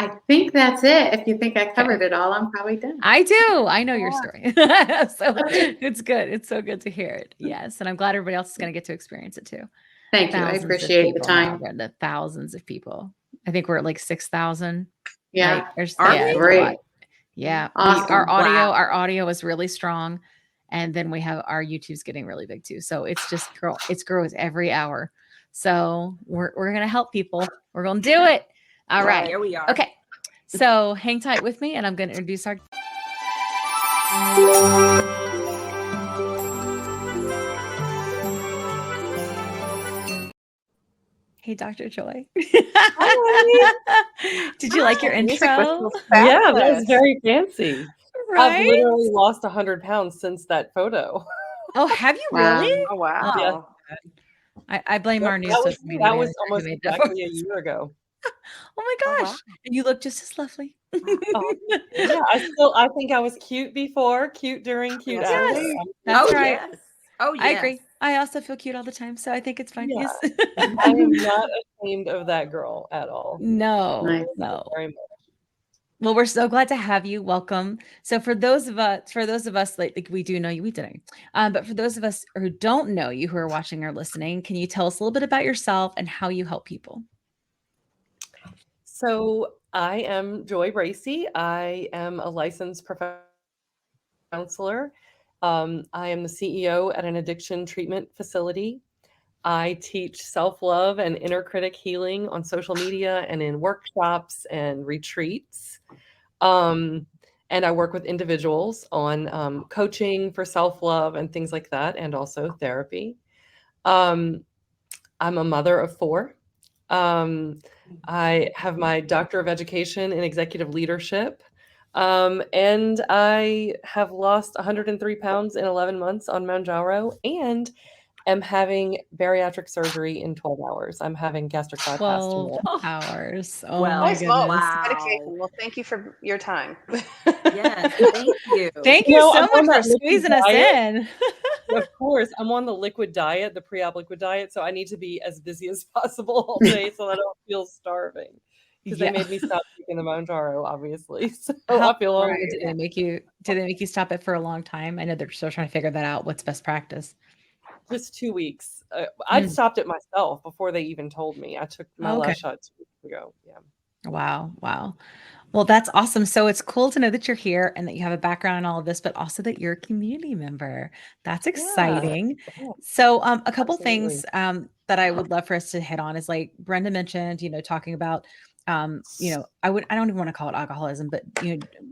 I think that's it. If you think I covered it all, I'm probably done. I do. I know your story. So it's good. It's so good to hear it. Yes. And I'm glad everybody else is going to get to experience it too. Thank you. I Thousands of appreciate the people now, time. Brenda. Thousands of people. I think we're at like 6,000. Yeah. Right? There's, Are yeah, we? it's a Great. lot. Yeah. Awesome. Our audio is really strong. And then we have our YouTube's getting really big too. So it's just it grows every hour. So we're going to help people. We're going to do it. All right. Here we are. Okay. So hang tight with me and I'm going to introduce our Hey, Dr. Joy. Did you like your Music was intro? so Yeah, that was fabulous. very fancy. I've Right? literally lost 100 pounds since that photo. Oh, have you Wow. really? Oh wow. Yeah. I blame our new That was, social media that was manager who almost made that exactly a voice. year ago. Oh my Oh, gosh. wow. And you look just as lovely. Oh, yeah, I think I was cute before, cute during, cute Yes, after. indeed. That's Oh, right. yes. Oh, yes. I agree. I also feel cute all the time. So I think it's fine. Yeah. Yes. I am not ashamed of that girl at all. No, Nice. no. Very much. Well, we're so glad to have you. Welcome. So for those of us like we do know you, we didn't. But for those of us who don't know you, who are watching or listening, can you tell us a little bit about yourself and how you help people? So I am Joy Bracey. I am a licensed professional counselor. I am the CEO at an addiction treatment facility. I teach self-love and inner critic healing on social media and in workshops and retreats. And I work with individuals on coaching for self-love and things like that, and also therapy. I'm a mother of 4. I have my Doctor of Education in Executive Leadership. And I have lost 103 pounds in 11 months on Mounjaro and am having bariatric surgery in 12 hours. I'm having gastric bypass 12 tomorrow. hours. Oh Well, my Holy smokes. goodness. wow. Dedication. Well, thank you for your time. Yes, thank you. Thank You you know, so I'm on much for that liquid squeezing us diet. in. Of course, I'm on the liquid diet, the pre-op liquid diet, so I need to be as busy as possible all day so that I don't feel starving. Because they made me stop taking the Mounjaro, obviously. So How I feel long hungry. did they make you? Did they make you stop it for a long time? I know they're still trying to figure that out. What's best practice? Just 2 weeks. I'd Mm. stopped it myself before they even told me. I took my Okay. last shot 2 weeks ago. Yeah. Wow. Wow. Well, that's awesome. So it's cool to know that you're here and that you have a background in all of this, but also that you're a community member. That's exciting. Yeah, So a couple absolutely. things that I would love for us to hit on is like Brenda mentioned, talking about I don't even want to call it alcoholism, but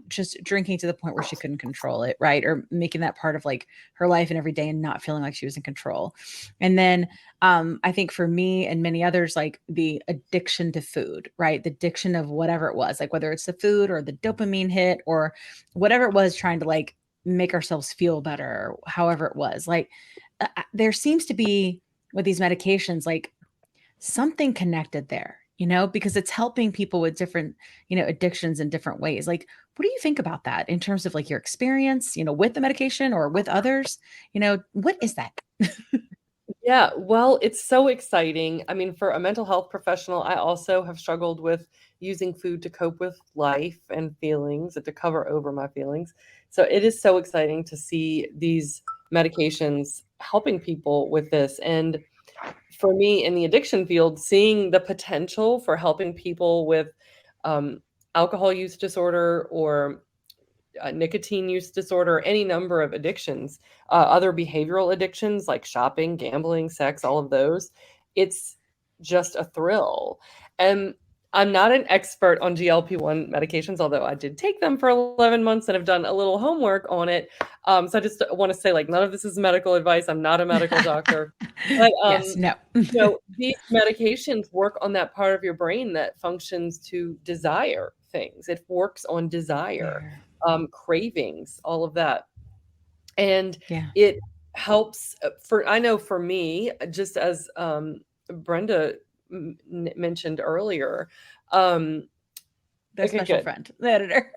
just drinking to the point where she couldn't control it, right? Or making that part of like her life and every day and not feeling like she was in control. And then I think for me and many others, like the addiction to food, right? The addiction of whatever it was, like whether it's the food or the dopamine hit or whatever it was, trying to like make ourselves feel better, or however it was. Like there seems to be with these medications, like something connected there, because it's helping people with different, addictions in different ways. Like, what do you think about that in terms of like your experience, with the medication or with others? What is that? Yeah, well, it's so exciting. I mean, for a mental health professional, I also have struggled with using food to cope with life and feelings and to cover over my feelings. So it is so exciting to see these medications helping people with this. And for me in the addiction field, seeing the potential for helping people with alcohol use disorder or nicotine use disorder, any number of addictions, other behavioral addictions like shopping, gambling, sex, all of those, it's just a thrill. And I'm not an expert on GLP-1 medications, although I did take them for 11 months and have done a little homework on it. So I just want to say, like, none of this is medical advice. I'm not a medical doctor. But, Yes, no. these medications work on that part of your brain that functions to desire things. It works on desire, cravings, all of that. And Yeah. it helps I know for me, just as Brenda mentioned earlier. Their Okay, special good. friend, the editor.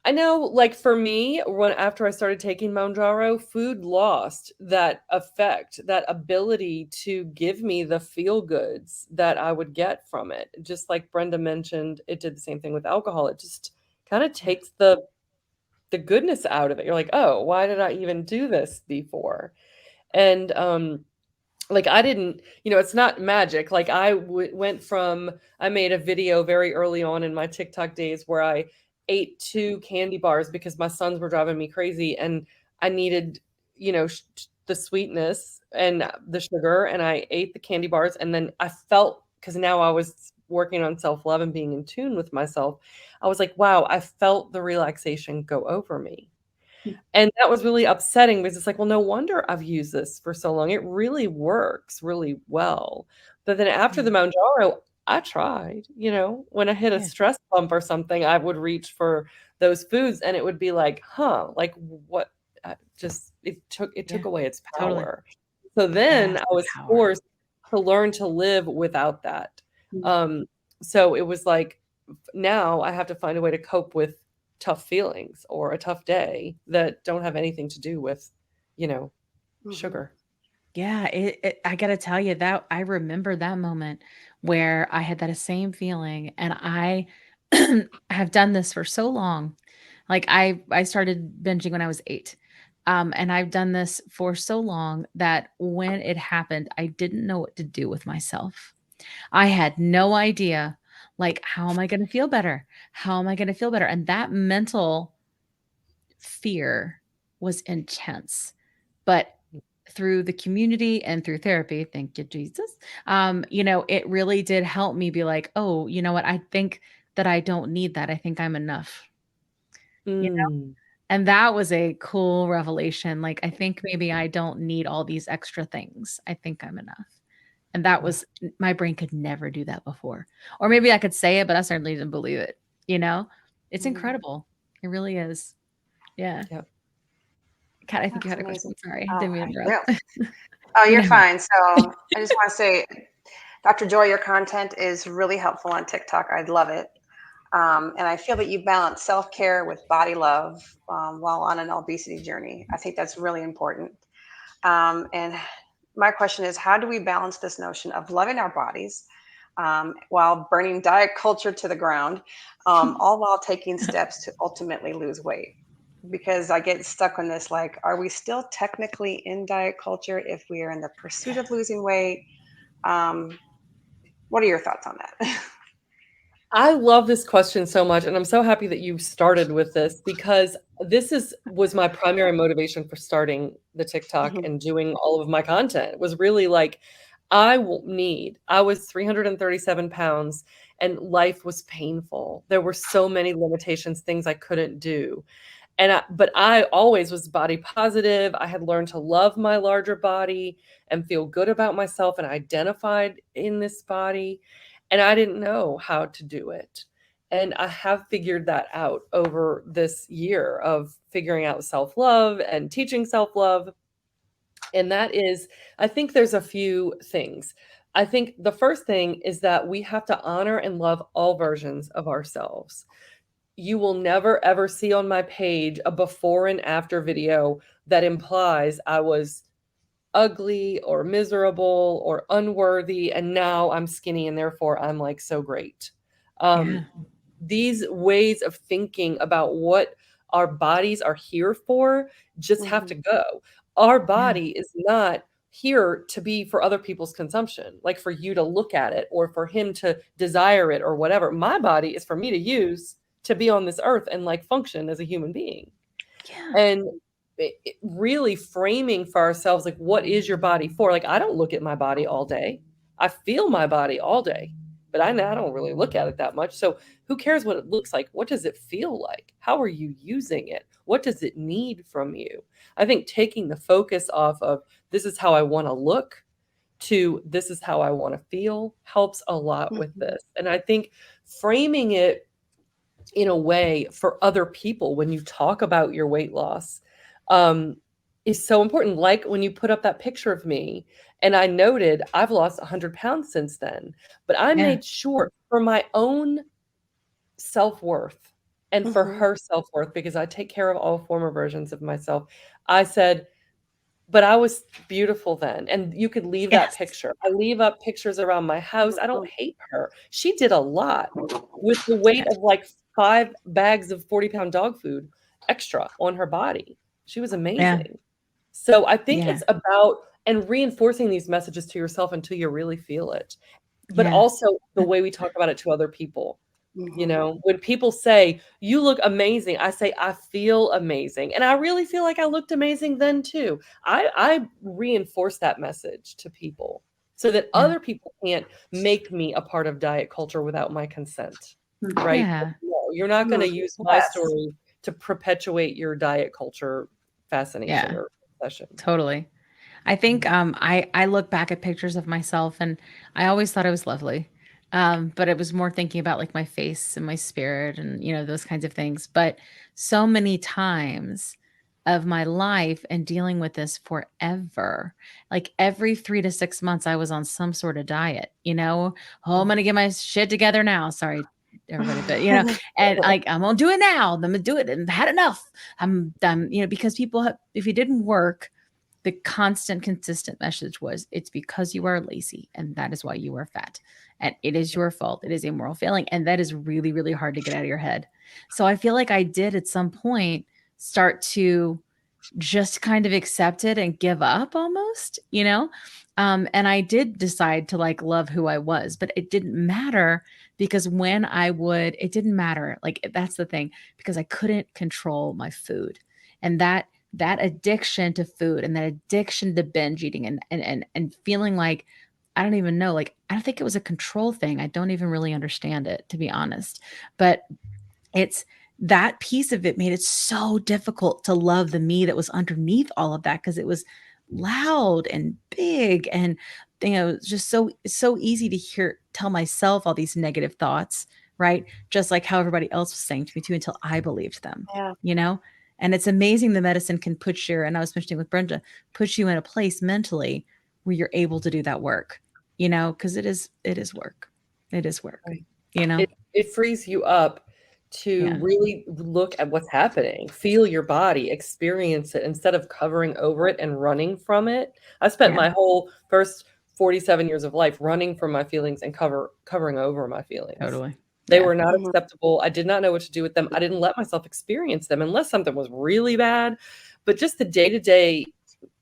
I know, like for me, after I started taking Mounjaro, food lost that effect, that ability to give me the feel goods that I would get from it. Just like Brenda mentioned, it did the same thing with alcohol. It just kind of takes the goodness out of it. You're like, oh, why did I even do this before? And like I didn't, it's not magic. Like went from, I made a video very early on in my TikTok days where I ate 2 candy bars because my sons were driving me crazy and I needed, the sweetness and the sugar, and I ate the candy bars, and then I felt, because now I was working on self-love and being in tune with myself, I was like, wow, I felt the relaxation go over me. And that was really upsetting because it's like, well, no wonder I've used this for so long. It really works really well. But then after the Mounjaro, I tried, when I hit a Yeah. stress bump or something, I would reach for those foods and it would be like, like what, it took away its Totally. power. So then Yes, I the was power. forced to learn to live without that. So it was like, now I have to find a way to cope with tough feelings or a tough day that don't have anything to do with, sugar. Yeah, I gotta tell you that I remember that moment where I had that same feeling, and I have done this for so long. Like I started binging when I was 8. And I've done this for so long that when it happened, I didn't know what to do with myself. I had no idea, like, how am I going to feel better? How am I going to feel better? And that mental fear was intense. But through the community and through therapy, thank you, Jesus, it really did help me be like, oh, you know what? I think that I don't need that. I think I'm enough. Mm. And that was a cool revelation. Like, I think maybe I don't need all these extra things. I think I'm enough. And that was, my brain could never do that before. Or maybe I could say it, but I certainly didn't believe it. It's incredible. It really is. Yeah. Yep. Kat, I think you That's had a question. amazing. Sorry. Oh, Didn't mean to yeah. interrupt. Oh, You you're know. fine. So I just want to say, Dr. Joy, your content is really helpful on TikTok. I love it. And I feel that you balance self-care with body love while on an obesity journey. I think that's really important. And my question is, how do we balance this notion of loving our bodies while burning diet culture to the ground, all while taking steps to ultimately lose weight? Because I get stuck on this, like, are we still technically in diet culture if we are in the pursuit of losing weight? What are your thoughts on that? I love this question so much, and I'm so happy that you started with this because was my primary motivation for starting the TikTok and doing all of my content. It was really like, I was 337 pounds and life was painful. There were so many limitations, things I couldn't do. But I always was body positive. I had learned to love my larger body and feel good about myself and identified in this body. And I didn't know how to do it. And I have figured that out over this year of figuring out self-love and teaching self-love. And that is, I think there's a few things. I think the first thing is that we have to honor and love all versions of ourselves. You will never ever see on my page a before and after video that implies I was ugly or miserable or unworthy and now I'm skinny and therefore I'm like so great. These ways of thinking about what our bodies are here for just have to go. Our body is not here to be for other people's consumption, like for you to look at it or for him to desire it or whatever. My body is for me to use to be on this earth and like function as a human being. And really framing for ourselves, like, what is your body for? Like, I don't look at my body all day. I feel my body all day, but I don't really look at it that much. So who cares what it looks like? What does it feel like? How are you using it? What does it need from you? I think taking the focus off of this is how I want to look to this is how I want to feel helps a lot with this. And I think framing it in a way for other people when you talk about your weight loss is so important. Like when you put up that picture of me And I noted I've lost 100 pounds since then, but I made sure for my own self-worth and for her self-worth, because I take care of all former versions of myself. I said, but I was beautiful then. And you could leave that picture. I leave up pictures around my house. I don't hate her. She did a lot with the weight of like 5 bags of 40-pound dog food extra on her body. She was amazing. So I think it's about and reinforcing these messages to yourself until you really feel it. But also the way we talk about it to other people. You know, when people say, you look amazing, I say, I feel amazing. And I really feel like I looked amazing then too. I reinforce that message to people so that other people can't make me a part of diet culture without my consent. Right? Yeah. No, you're not going to use my story to perpetuate your diet culture fascination or obsession. Totally. I think I look back at pictures of myself and I always thought I was lovely. But it was more thinking about like my face and my spirit and, you know, those kinds of things. But so many times of my life and dealing with this forever, like every 3 to 6 months, I was on some sort of diet, you know, I'm going to get my shit together now. Sorry, everybody, but you know, and like, I'm going to do it now. I'm going to do it and had enough. I'm done, you know, because people have, if it didn't work, the constant, consistent message was, it's because you are lazy and that is why you are fat. And it is your fault. It is a moral failing. And that is really, really hard to get out of your head. So I feel like I did at some point start to just kind of accept it and give up almost, you know? And I did decide to like love who I was, but it didn't matter because when I would, it didn't matter. Like that's the thing, because I couldn't control my food. And that addiction to food and that addiction to binge eating and feeling like, I don't even know, like, I don't think it was a control thing. I don't even really understand it, to be honest, but it's that piece of it made it so difficult to love the me that was underneath all of that. Cause it was loud and big and, you know, just so easy to tell myself all these negative thoughts, right? Just like how everybody else was saying to me too, until I believed them, you know? And it's amazing the medicine can put you, and I was mentioning with Brenda, put you in a place mentally where you're able to do that work, you know, because it is work. It is work, Right. you know? It frees you up to really look at what's happening, feel your body, experience it instead of covering over it and running from it. I spent my whole first 47 years of life running from my feelings and covering over my feelings. Totally. They were not acceptable. I did not know what to do with them. I didn't let myself experience them unless something was really bad. But just the day-to-day,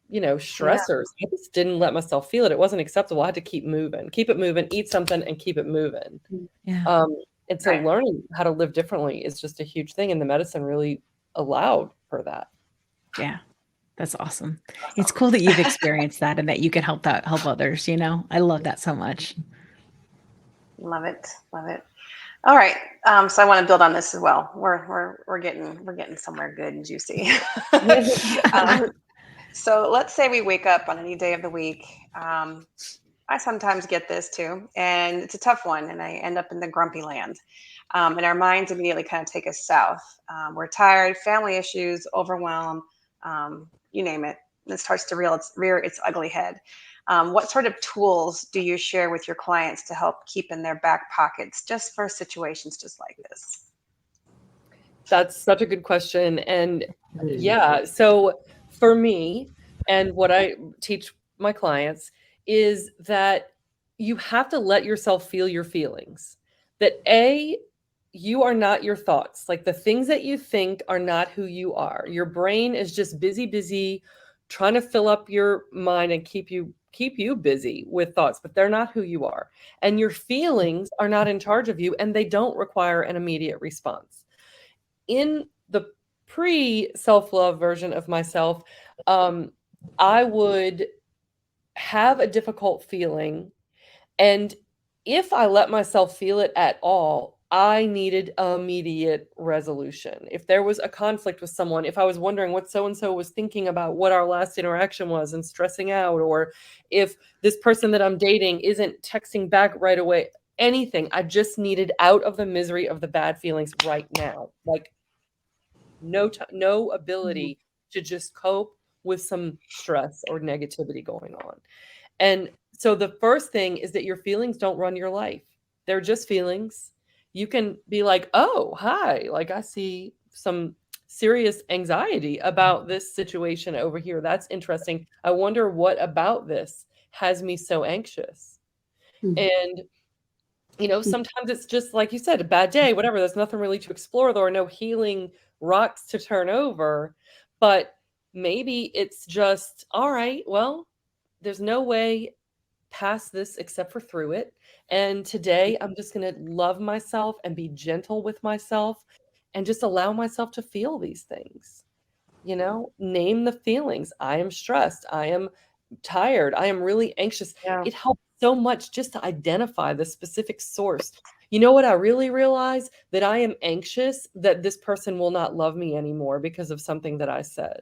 you know, stressors, I just didn't let myself feel it. It wasn't acceptable. I had to keep it moving, eat something and keep it moving. Yeah. And so learning how to live differently is just a huge thing. And the medicine really allowed for that. Yeah. That's awesome. It's cool that you've experienced that and that you can help others, you know? I love that so much. Love it. Love it. All right. So I want to build on this as well. We're getting somewhere good and juicy. So let's say we wake up on any day of the week. I sometimes get this too, and it's a tough one, and I end up in the grumpy land. And our minds immediately kind of take us south. We're tired, family issues, overwhelm, you name it. And it starts to rear its ugly head. What sort of tools do you share with your clients to help keep in their back pockets just for situations just like this? That's such a good question. And so for me, and what I teach my clients is that you have to let yourself feel your feelings. That you are not your thoughts. Like the things that you think are not who you are. Your brain is just busy trying to fill up your mind and keep you busy with thoughts, but they're not who you are. And your feelings are not in charge of you, and they don't require an immediate response. In the pre-self-love version of myself, I would have a difficult feeling. And if I let myself feel it at all, I needed immediate resolution. If there was a conflict with someone, if I was wondering what so-and-so was thinking about what our last interaction was and stressing out, or if this person that I'm dating isn't texting back right away, anything, I just needed out of the misery of the bad feelings right now. Like no ability to just cope with some stress or negativity going on. And so the first thing is that your feelings don't run your life. They're just feelings. You can be like, oh, hi, like I see some serious anxiety about this situation over here. That's interesting. I wonder what about this has me so anxious. And, sometimes it's just like you said, a bad day, whatever. There's nothing really to explore. There are no healing rocks to turn over. But maybe it's just, all right, well, there's no way past this except for through it. And today I'm just going to love myself and be gentle with myself and just allow myself to feel these things. Name the feelings. I am stressed. I am tired. I am really anxious. Yeah. It helps so much just to identify the specific source. You know what I really realize? That I am anxious that this person will not love me anymore because of something that I said.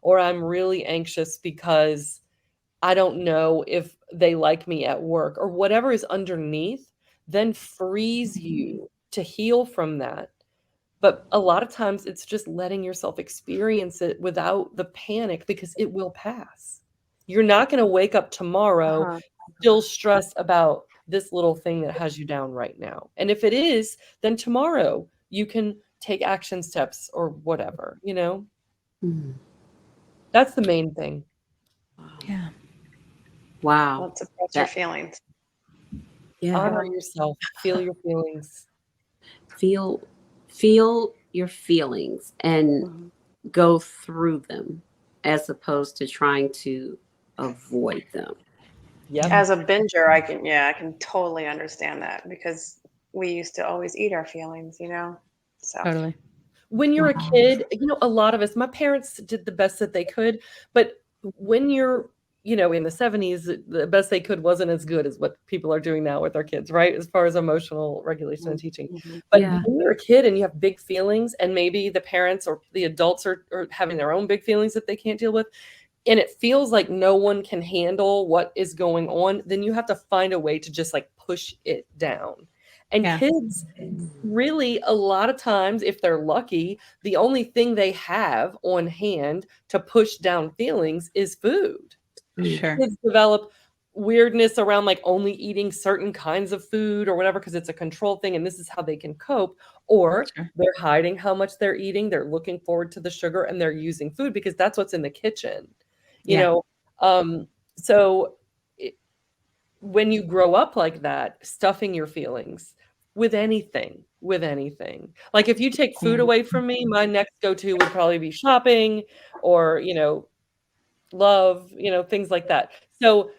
Or I'm really anxious because I don't know if they like me at work, or whatever is underneath, then frees you to heal from that. But a lot of times it's just letting yourself experience it without the panic, because it will pass. You're not going to wake up tomorrow Uh-huh. still stressed about this little thing that has you down right now. And if it is, then tomorrow you can take action steps or whatever, That's the main thing. Yeah. Wow. Don't suppress your feelings. Yeah. Honor yourself. Feel your feelings. Feel your feelings and go through them, as opposed to trying to avoid them. Yep. As a binger, I can totally understand that, because we used to always eat our feelings, So Totally. When you're a kid, a lot of us, my parents did the best that they could, but when you're, in the 70s, the best they could wasn't as good as what people are doing now with our kids, right? As far as emotional regulation and teaching. But when you're a kid and you have big feelings, and maybe the parents or the adults are having their own big feelings that they can't deal with, and it feels like no one can handle what is going on, then you have to find a way to just like push it down. And kids, really, a lot of times, if they're lucky, the only thing they have on hand to push down feelings is food. Sure. Kids develop weirdness around like only eating certain kinds of food or whatever, because it's a control thing and this is how they can cope. Or they're hiding how much they're eating. They're looking forward to the sugar and they're using food because that's what's in the kitchen. So when you grow up like that, stuffing your feelings with anything, like if you take food away from me, my next go-to would probably be shopping or, love, things like that. So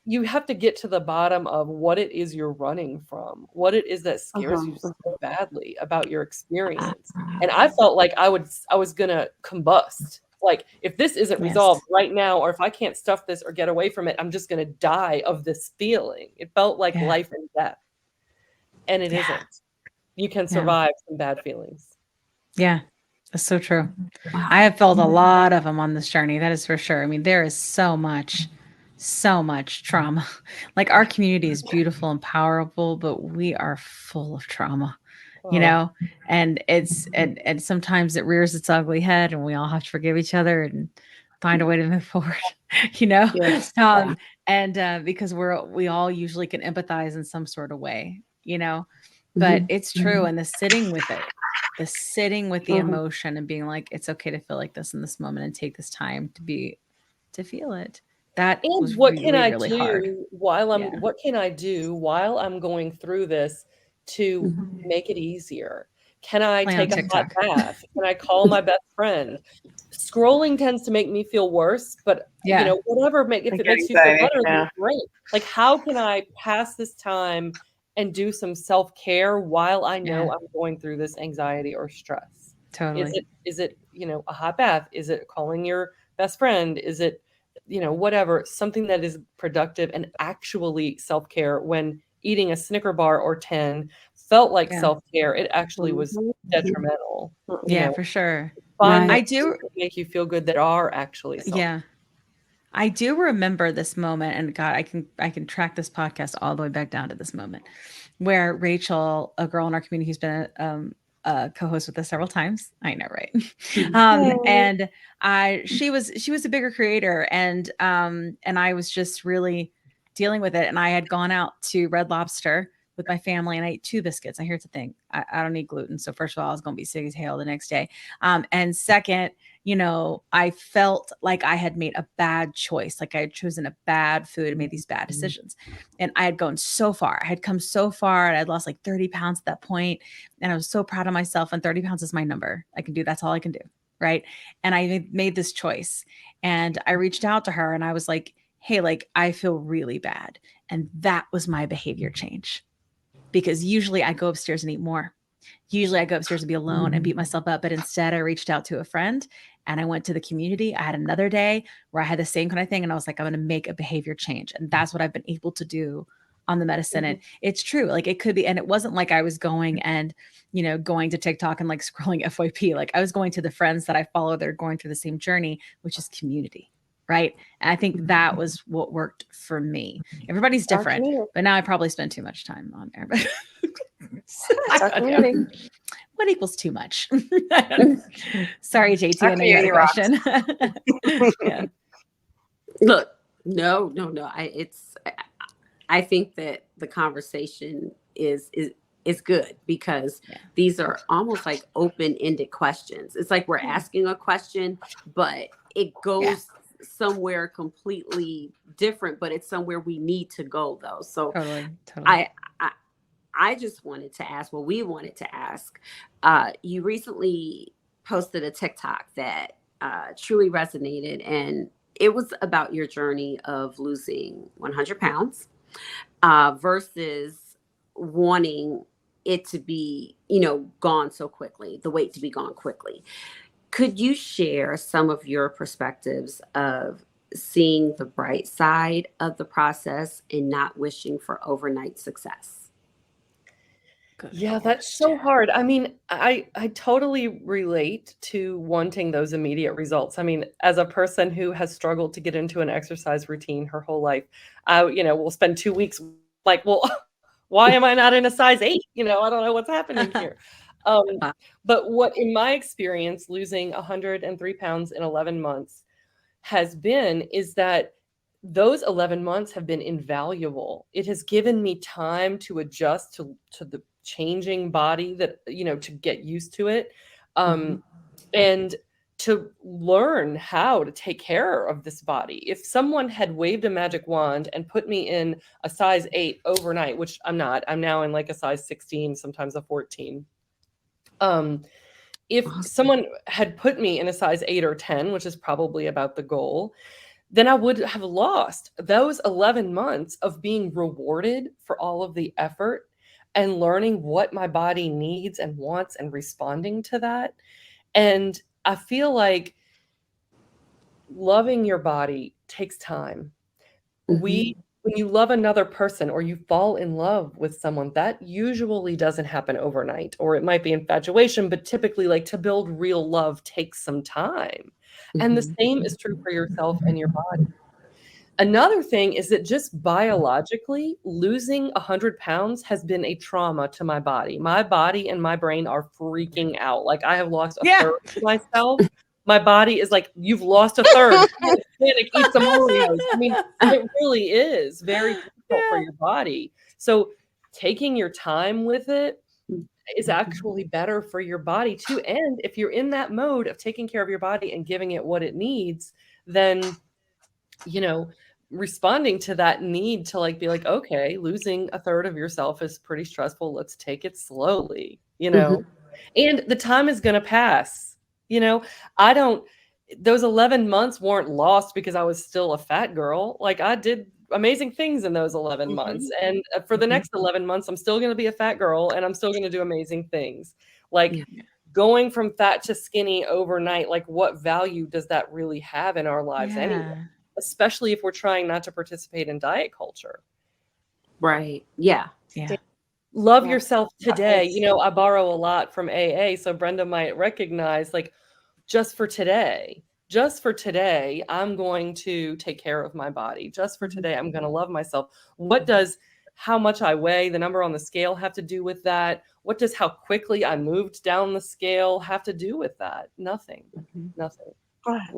you have to get to the bottom of what it is you're running from, what it is that scares you so badly about your experience. And I felt like I was gonna combust. Like, if this isn't resolved right now, or if I can't stuff this or get away from it, I'm just gonna die of this feeling. It felt like life and death. And it isn't. You can survive some bad feelings. Yeah, that's so true. I have felt a lot of them on this journey. That is for sure. I mean, there is so much trauma. Like, our community is beautiful and powerful, but we are full of trauma, and it's, and sometimes it rears its ugly head and we all have to forgive each other and find a way to move forward, and because we all usually can empathize in some sort of way, but it's true. And the sitting with the emotion and being like, it's okay to feel like this in this moment and take this time to feel it. That was what really, can I really do hard. what can I do while I'm going through this to make it easier? Can I Play on take a hot TikTok. bath? Can I call my best friend? Scrolling tends to make me feel worse, but whatever, if it makes you feel better, then great. Like, how can I pass this time and do some self-care while I know I'm going through this anxiety or stress? Totally. Is it a hot bath? Is it calling your best friend? Is it whatever, something that is productive and actually self-care? When eating a Snicker bar or 10 felt like self-care, it actually was detrimental. For sure. Find I those do things that make you feel good that are actually self-care. I do remember this moment, and God, I can track this podcast all the way back down to this moment where Rachel, a girl in our community who's been co-host with us several times. I know, right? Yay. And she was a bigger creator, and I was just really dealing with it. And I had gone out to Red Lobster with my family, and I ate 2 biscuits. And here's the thing: I don't eat gluten, so first of all, I was going to be sick as hell the next day. And second, I felt like I had made a bad choice, like I had chosen a bad food and made these bad decisions. And I had gone so far. I had come so far, and I'd lost like 30 pounds at that point. And I was so proud of myself. And 30 pounds is my number. I can do, that's all I can do. Right. And I made this choice, and I reached out to her, and I was like, hey, like, I feel really bad. And that was my behavior change, because usually I go upstairs and eat more. Usually I go upstairs and be alone and beat myself up. But instead I reached out to a friend, and I went to the community. I had another day where I had the same kind of thing. And I was like, I'm going to make a behavior change. And that's what I've been able to do on the medicine. And it's true. Like, it could be, and it wasn't like I was going and, going to TikTok and like scrolling FYP. Like, I was going to the friends that I follow that are going through the same journey, which is community. Right. And I think that was what worked for me. Everybody's Our different, community. but now I probably spend too much time on there. But It's our community. what equals too much? Sorry, JT, Our I know you had a community rocks. question. Yeah. Look, no. I think that the conversation is good, because these are almost like open-ended questions. It's like we're asking a question, but it goes somewhere completely different, but it's somewhere we need to go though. So Totally. I just wanted to ask, well, we wanted to ask, you recently posted a TikTok that truly resonated, and it was about your journey of losing 100 pounds versus wanting it to be, gone so quickly, the weight to be gone quickly. Could you share some of your perspectives of seeing the bright side of the process and not wishing for overnight success? Yeah, that's so hard. I mean, I totally relate to wanting those immediate results. I mean, as a person who has struggled to get into an exercise routine her whole life, I, will spend 2 weeks like, well, why am I not in a size 8? I don't know what's happening here. But what, in my experience, losing 103 pounds in 11 months is that those 11 months have been invaluable. It has given me time to adjust to the changing body that, to get used to it. And to learn how to take care of this body. If someone had waved a magic wand and put me in a size 8 overnight, which I'm not, I'm now in like a size 16, sometimes a 14. If someone had put me in a size 8 or 10, which is probably about the goal, then I would have lost those 11 months of being rewarded for all of the effort and learning what my body needs and wants and responding to that. And I feel like loving your body takes time. When you love another person or you fall in love with someone, that usually doesn't happen overnight, or it might be infatuation, but typically, like, to build real love takes some time. And the same is true for yourself and your body. Another thing is that just biologically, losing 100 pounds has been a trauma to my body. My body and my brain are freaking out. Like, I have lost a third of myself. My body is like, you've lost a third. Panic, eat some Oreos. I mean, it really is very difficult for your body. So taking your time with it is actually better for your body too. And if you're in that mode of taking care of your body and giving it what it needs, then, responding to that need to like be like, okay, losing a third of yourself is pretty stressful. Let's take it slowly, and the time is going to pass. Those 11 months weren't lost because I was still a fat girl. Like, I did amazing things in those 11 months. And for the next 11 months, I'm still going to be a fat girl and I'm still going to do amazing things. Like, going from fat to skinny overnight, like, what value does that really have in our lives anyway? Especially if we're trying not to participate in diet culture. Right. Yeah. Love yourself today. I borrow a lot from AA, so Brenda might recognize, like, just for today, I'm going to take care of my body. Just for today, I'm going to love myself. What does how much I weigh, the number on the scale have to do with that? What does how quickly I moved down the scale have to do with that? Nothing. Nothing.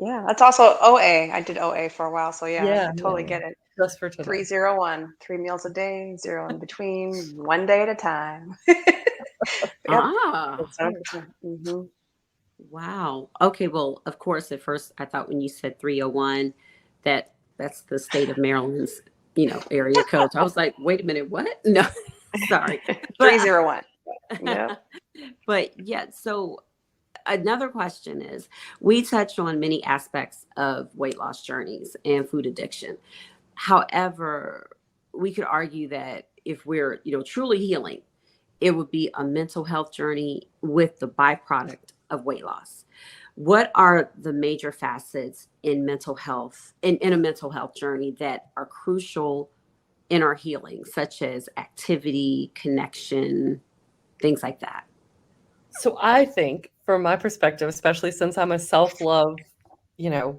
Yeah, that's also OA. I did OA for a while, so yeah, Yeah, I totally yeah. get it. Just for today. 301, 3 meals a day, 0 in between, 1 day at a time. Yep, Ah, that's 100%. Mhm. wow. Okay, well, of course, at first I thought when you said 301, that's the state of Maryland's, area code. So I was like, wait a minute, what? No, sorry. But 301. Yep. but yeah, so another question is, we touched on many aspects of weight loss journeys and food addiction. However, we could argue that if we're, truly healing, it would be a mental health journey with the byproduct of weight loss. What are the major facets in mental health, in a mental health journey, that are crucial in our healing, such as activity, connection, things like that? So I think, from my perspective, especially since I'm a self-love,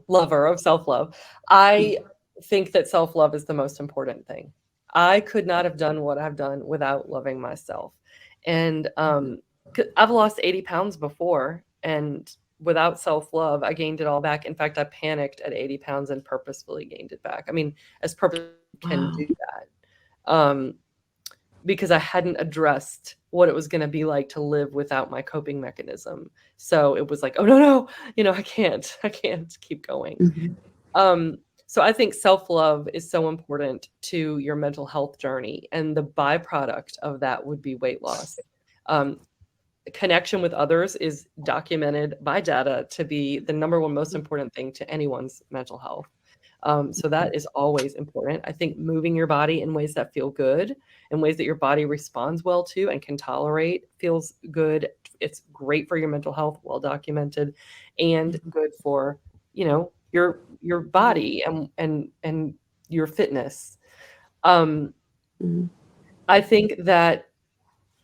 lover of self-love, I think that self-love is the most important thing. I could not have done what I've done without loving myself. And I've lost 80 pounds before, and without self-love, I gained it all back. In fact, I panicked at 80 pounds and purposefully gained it back. I mean, as purpose can do that. Because I hadn't addressed what it was going to be like to live without my coping mechanism. So it was like, oh no, I can't keep going. So I think self-love is so important to your mental health journey. And the byproduct of that would be weight loss. Connection with others is documented by data to be the number one most important thing to anyone's mental health. So that is always important. I think moving your body in ways that feel good, in ways that your body responds well to and can tolerate, feels good. It's great for your mental health, well documented, and good for, your body and your fitness. I think that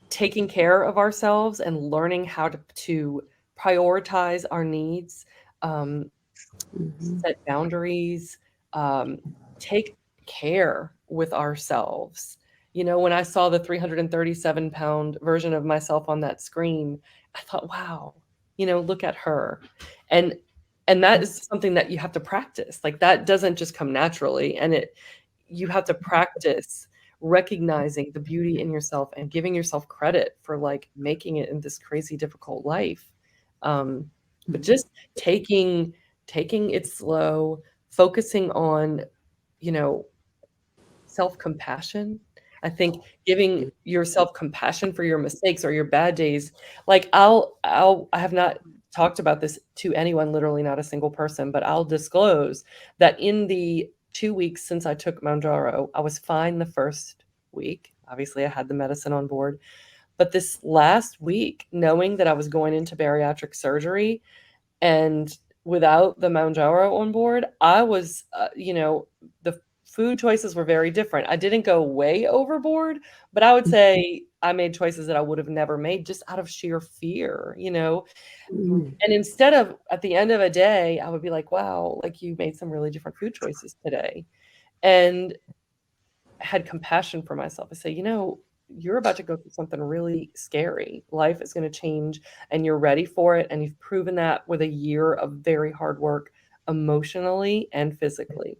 taking care of ourselves and learning how to prioritize our needs, set boundaries, take care with ourselves. When I saw the 337-pound version of myself on that screen, I thought, wow, look at her. And that is something that you have to practice. Like, that doesn't just come naturally. And you have to practice recognizing the beauty in yourself and giving yourself credit for like making it in this crazy difficult life. But just taking it slow, focusing on, self-compassion. I think giving yourself compassion for your mistakes or your bad days. Like, I have not talked about this to anyone, literally not a single person, but I'll disclose that in the 2 weeks since I took Mounjaro, I was fine the first week. Obviously, I had the medicine on board. But this last week, knowing that I was going into bariatric surgery and without the Mounjaro on board, I was, the food choices were very different. I didn't go way overboard, but I would say I made choices that I would have never made just out of sheer fear, And instead of, at the end of a day, I would be like, wow, like, you made some really different food choices today. And had compassion for myself. I say, you're about to go through something really scary. Life is going to change and you're ready for it. And you've proven that with a year of very hard work, emotionally and physically.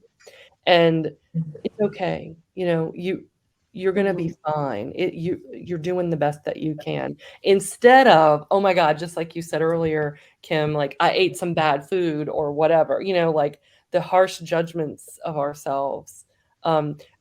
And it's okay. You're going to be fine. You're doing the best that you can, instead of, oh my God, just like you said earlier, Kim, like, I ate some bad food or whatever, like the harsh judgments of ourselves.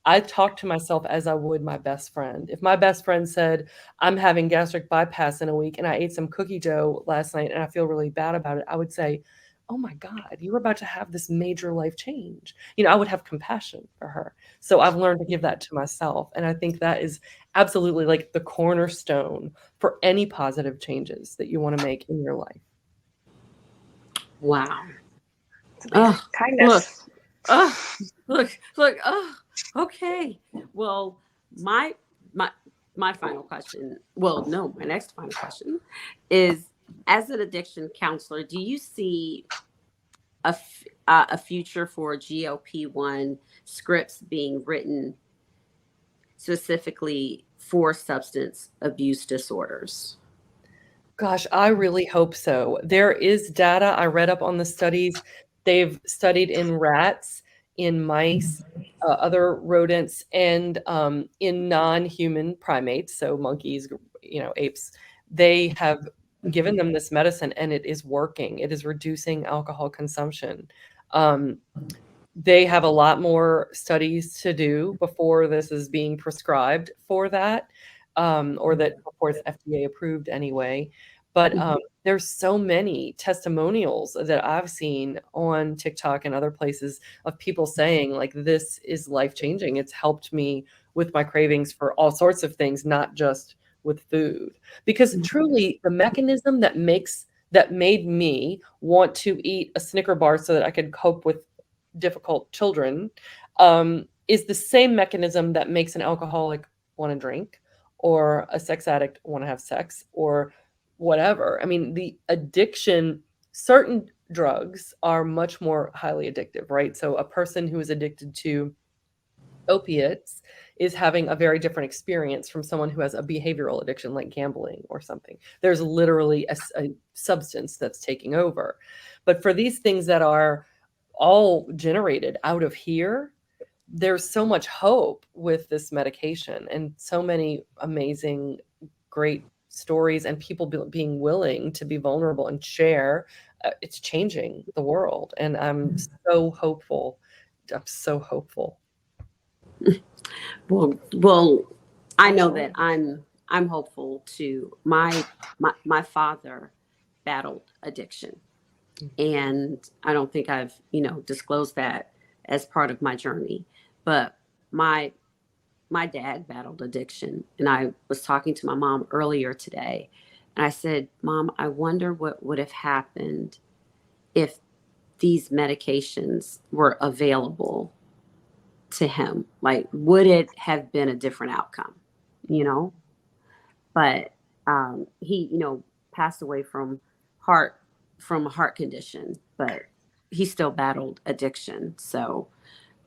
I talk to myself as I would my best friend. If my best friend said, I'm having gastric bypass in a week and I ate some cookie dough last night and I feel really bad about it, I would say, oh my God, you're about to have this major life change. I would have compassion for her. So I've learned to give that to myself. And I think that is absolutely like the cornerstone for any positive changes that you want to make in your life. Wow. Kindness. Look. Okay. Well, my final question. Well, no, my next final question is: as an addiction counselor, do you see a future for GLP-1 scripts being written specifically for substance abuse disorders? Gosh, I really hope so. There is data. I read up on the studies. They've studied in rats, in mice, other rodents, and in non-human primates, so monkeys, apes. They have given them this medicine, and it is working. It is reducing alcohol consumption. They have a lot more studies to do before this is being prescribed for that, or that before it's FDA approved anyway. But there's so many testimonials that I've seen on TikTok and other places of people saying, like, this is life-changing. It's helped me with my cravings for all sorts of things, not just with food. Because truly, the mechanism that made me want to eat a Snicker bar so that I could cope with difficult children is the same mechanism that makes an alcoholic want to drink, or a sex addict want to have sex, or whatever. I mean, the addiction, certain drugs are much more highly addictive, right? So a person who is addicted to opiates is having a very different experience from someone who has a behavioral addiction like gambling or something. There's literally a substance that's taking over. But for these things that are all generated out of here, there's so much hope with this medication, and so many amazing, great stories, and people being willing to be vulnerable and share. It's changing the world, and I'm so hopeful. I'm so hopeful. Well, I know that I'm hopeful too. My father battled addiction, and I don't think I've disclosed that as part of my journey. But my dad battled addiction, and I was talking to my mom earlier today, and I said, "Mom, I wonder what would have happened if these medications were available to him. Like, would it have been a different outcome?" But he passed away from a heart condition, but he still battled addiction. So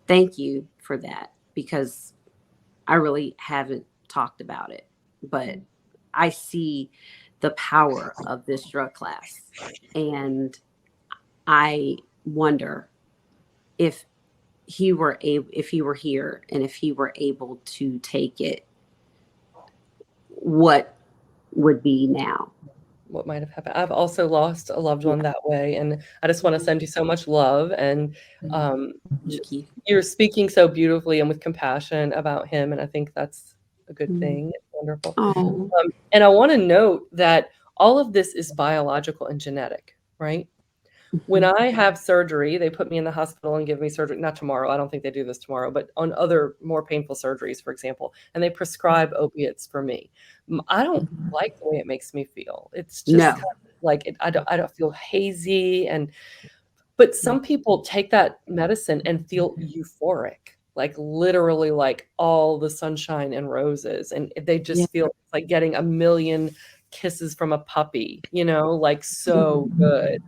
thank you for that, because I really haven't talked about it, but I see the power of this drug class, and I wonder if he were here, and if he were able to take it, what would be now. What might have happened. I've also lost a loved one that way, and I just want to send you so much love, and Thank you. you're speaking so beautifully and with compassion about him, and I think that's a good thing. It's wonderful. Oh, And I want to note that all of this is biological and genetic, right? When I have surgery, they put me in the hospital and give me surgery. Not tomorrow. I don't think they do this tomorrow, but on other more painful surgeries, for example, and they prescribe opiates for me. I don't like the way it makes me feel. It's just No. kind of like I don't feel hazy, but some people take that medicine and feel euphoric, like literally like all the sunshine and roses, and they just feel like getting a million kisses from a puppy, like so good.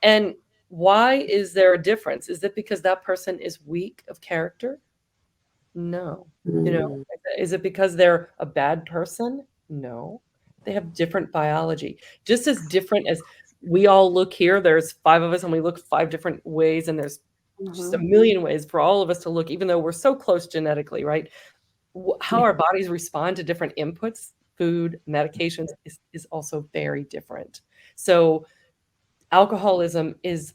And why is there a difference? Is it because that person is weak of character? No. Is it because they're a bad person? No. They have different biology. Just as different as we all look here, there's 5 of us and we look 5 different ways, and there's just a million ways for all of us to look, even though we're so close genetically, right? How our bodies respond to different inputs, food, medications, is also very different. So alcoholism is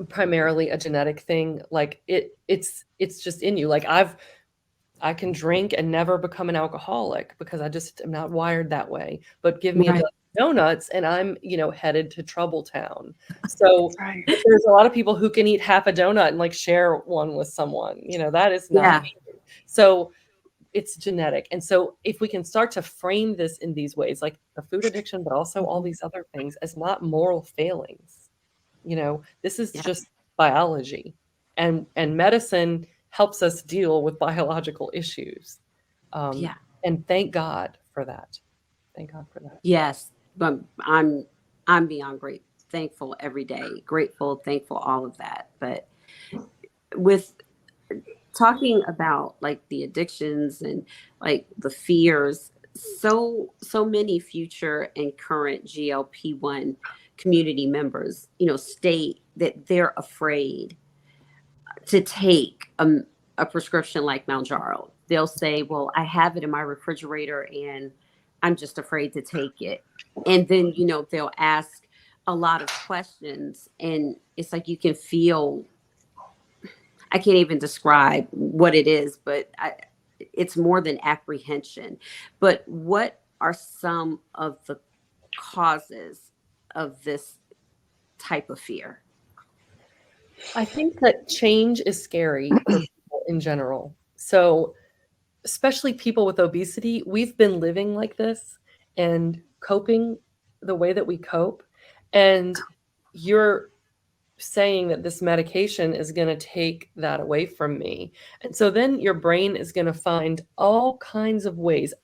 primarily a genetic thing. Like it's just in you. Like I can drink and never become an alcoholic because I just am not wired that way. But give me a dozen donuts and I'm, headed to trouble town. So Right. there's a lot of people who can eat half a donut and like share one with someone. That is not me. So it's genetic. And so if we can start to frame this in these ways, like the food addiction, but also all these other things, as not moral failings, this is just biology, and medicine helps us deal with biological issues. And thank God for that. Thank God for that. Yes, but I'm beyond thankful every day, grateful, thankful, all of that. But with talking about like the addictions and like the fears, so many future and current GLP-1 community members, state that they're afraid to take a prescription like Mounjaro. They'll say, well, I have it in my refrigerator and I'm just afraid to take it. And then, they'll ask a lot of questions, and it's like you can feel, I can't even describe what it is, but it's more than apprehension. But what are some of the causes of this type of fear? I think that change is scary for people in general. So, especially people with obesity, we've been living like this and coping the way that we cope. And you're saying that this medication is going to take that away from me. And so then your brain is going to find all kinds of ways.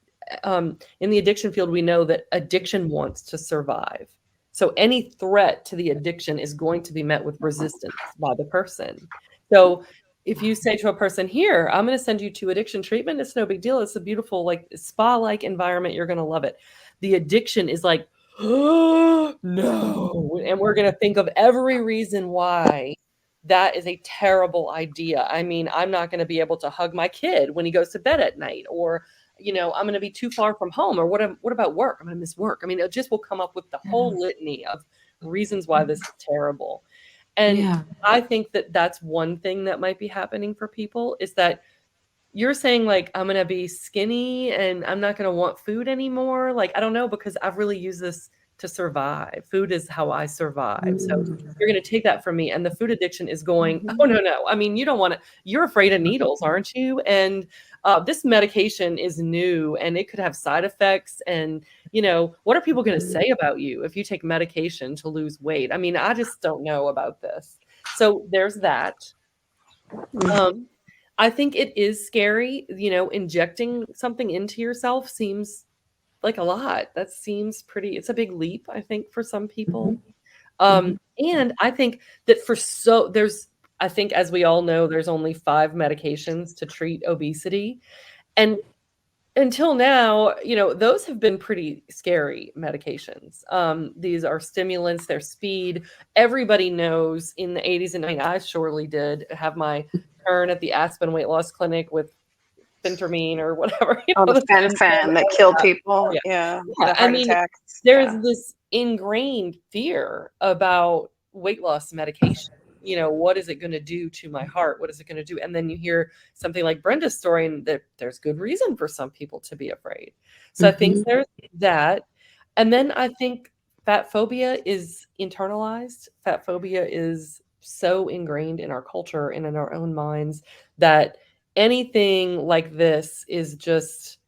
In the addiction field, we know that addiction wants to survive. So any threat to the addiction is going to be met with resistance by the person. So if you say to a person, here, I'm going to send you to addiction treatment, it's no big deal. It's a beautiful, like spa-like environment. You're going to love it. The addiction is like, oh, no. And we're going to think of every reason why that is a terrible idea. I mean, I'm not going to be able to hug my kid when he goes to bed at night, or I'm going to be too far from home, or what about work? I'm going to miss work. I mean, it just will come up with the whole litany of reasons why this is terrible. And I think that that's one thing that might be happening for people, is that you're saying like, I'm going to be skinny and I'm not going to want food anymore. Like, I don't know, because I've really used this to survive. Food is how I survive. So you're going to take that from me. And the food addiction is going, oh, no. I mean, you don't want to, you're afraid of needles, aren't you? And this medication is new and it could have side effects. And, what are people going to say about you if you take medication to lose weight? I mean, I just don't know about this. So there's that. I think it is scary, injecting something into yourself seems like a lot. That seems it's a big leap, I think, for some people. And I think that I think, as we all know, there's only 5 medications to treat obesity. And until now, those have been pretty scary medications. These are stimulants, they're speed. Everybody knows in the 80s and 90s, I surely did have my turn at the Aspen weight loss clinic with phentermine or whatever. The fen that killed people. Yeah. The heart attacks. There's this ingrained fear about weight loss medication. What is it going to do to my heart? What is it going to do? And then you hear something like Brenda's story, and there's good reason for some people to be afraid. So I think there's that. And then I think fat phobia is internalized. Fat phobia is so ingrained in our culture and in our own minds that anything like this is just,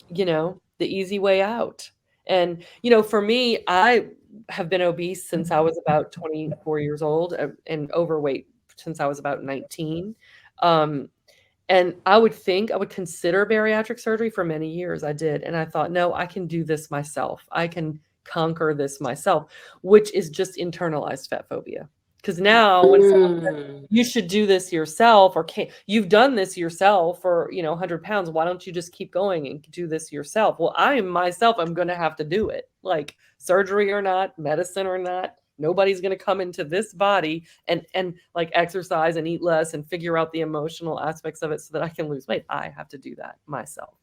the easy way out. And, for me, I have been obese since I was about 24 years old, and overweight since I was about 19. And I would consider bariatric surgery for many years. I did. And I thought, no, I can do this myself. I can conquer this myself, which is just internalized fat phobia. Because now when someone says, you should do this yourself, or you've done this yourself for 100 pounds, why don't you just keep going and do this yourself? Well, I'm going to have to do it, like surgery or not, medicine or not. Nobody's going to come into this body and like exercise and eat less and figure out the emotional aspects of it so that I can lose weight. I have to do that myself.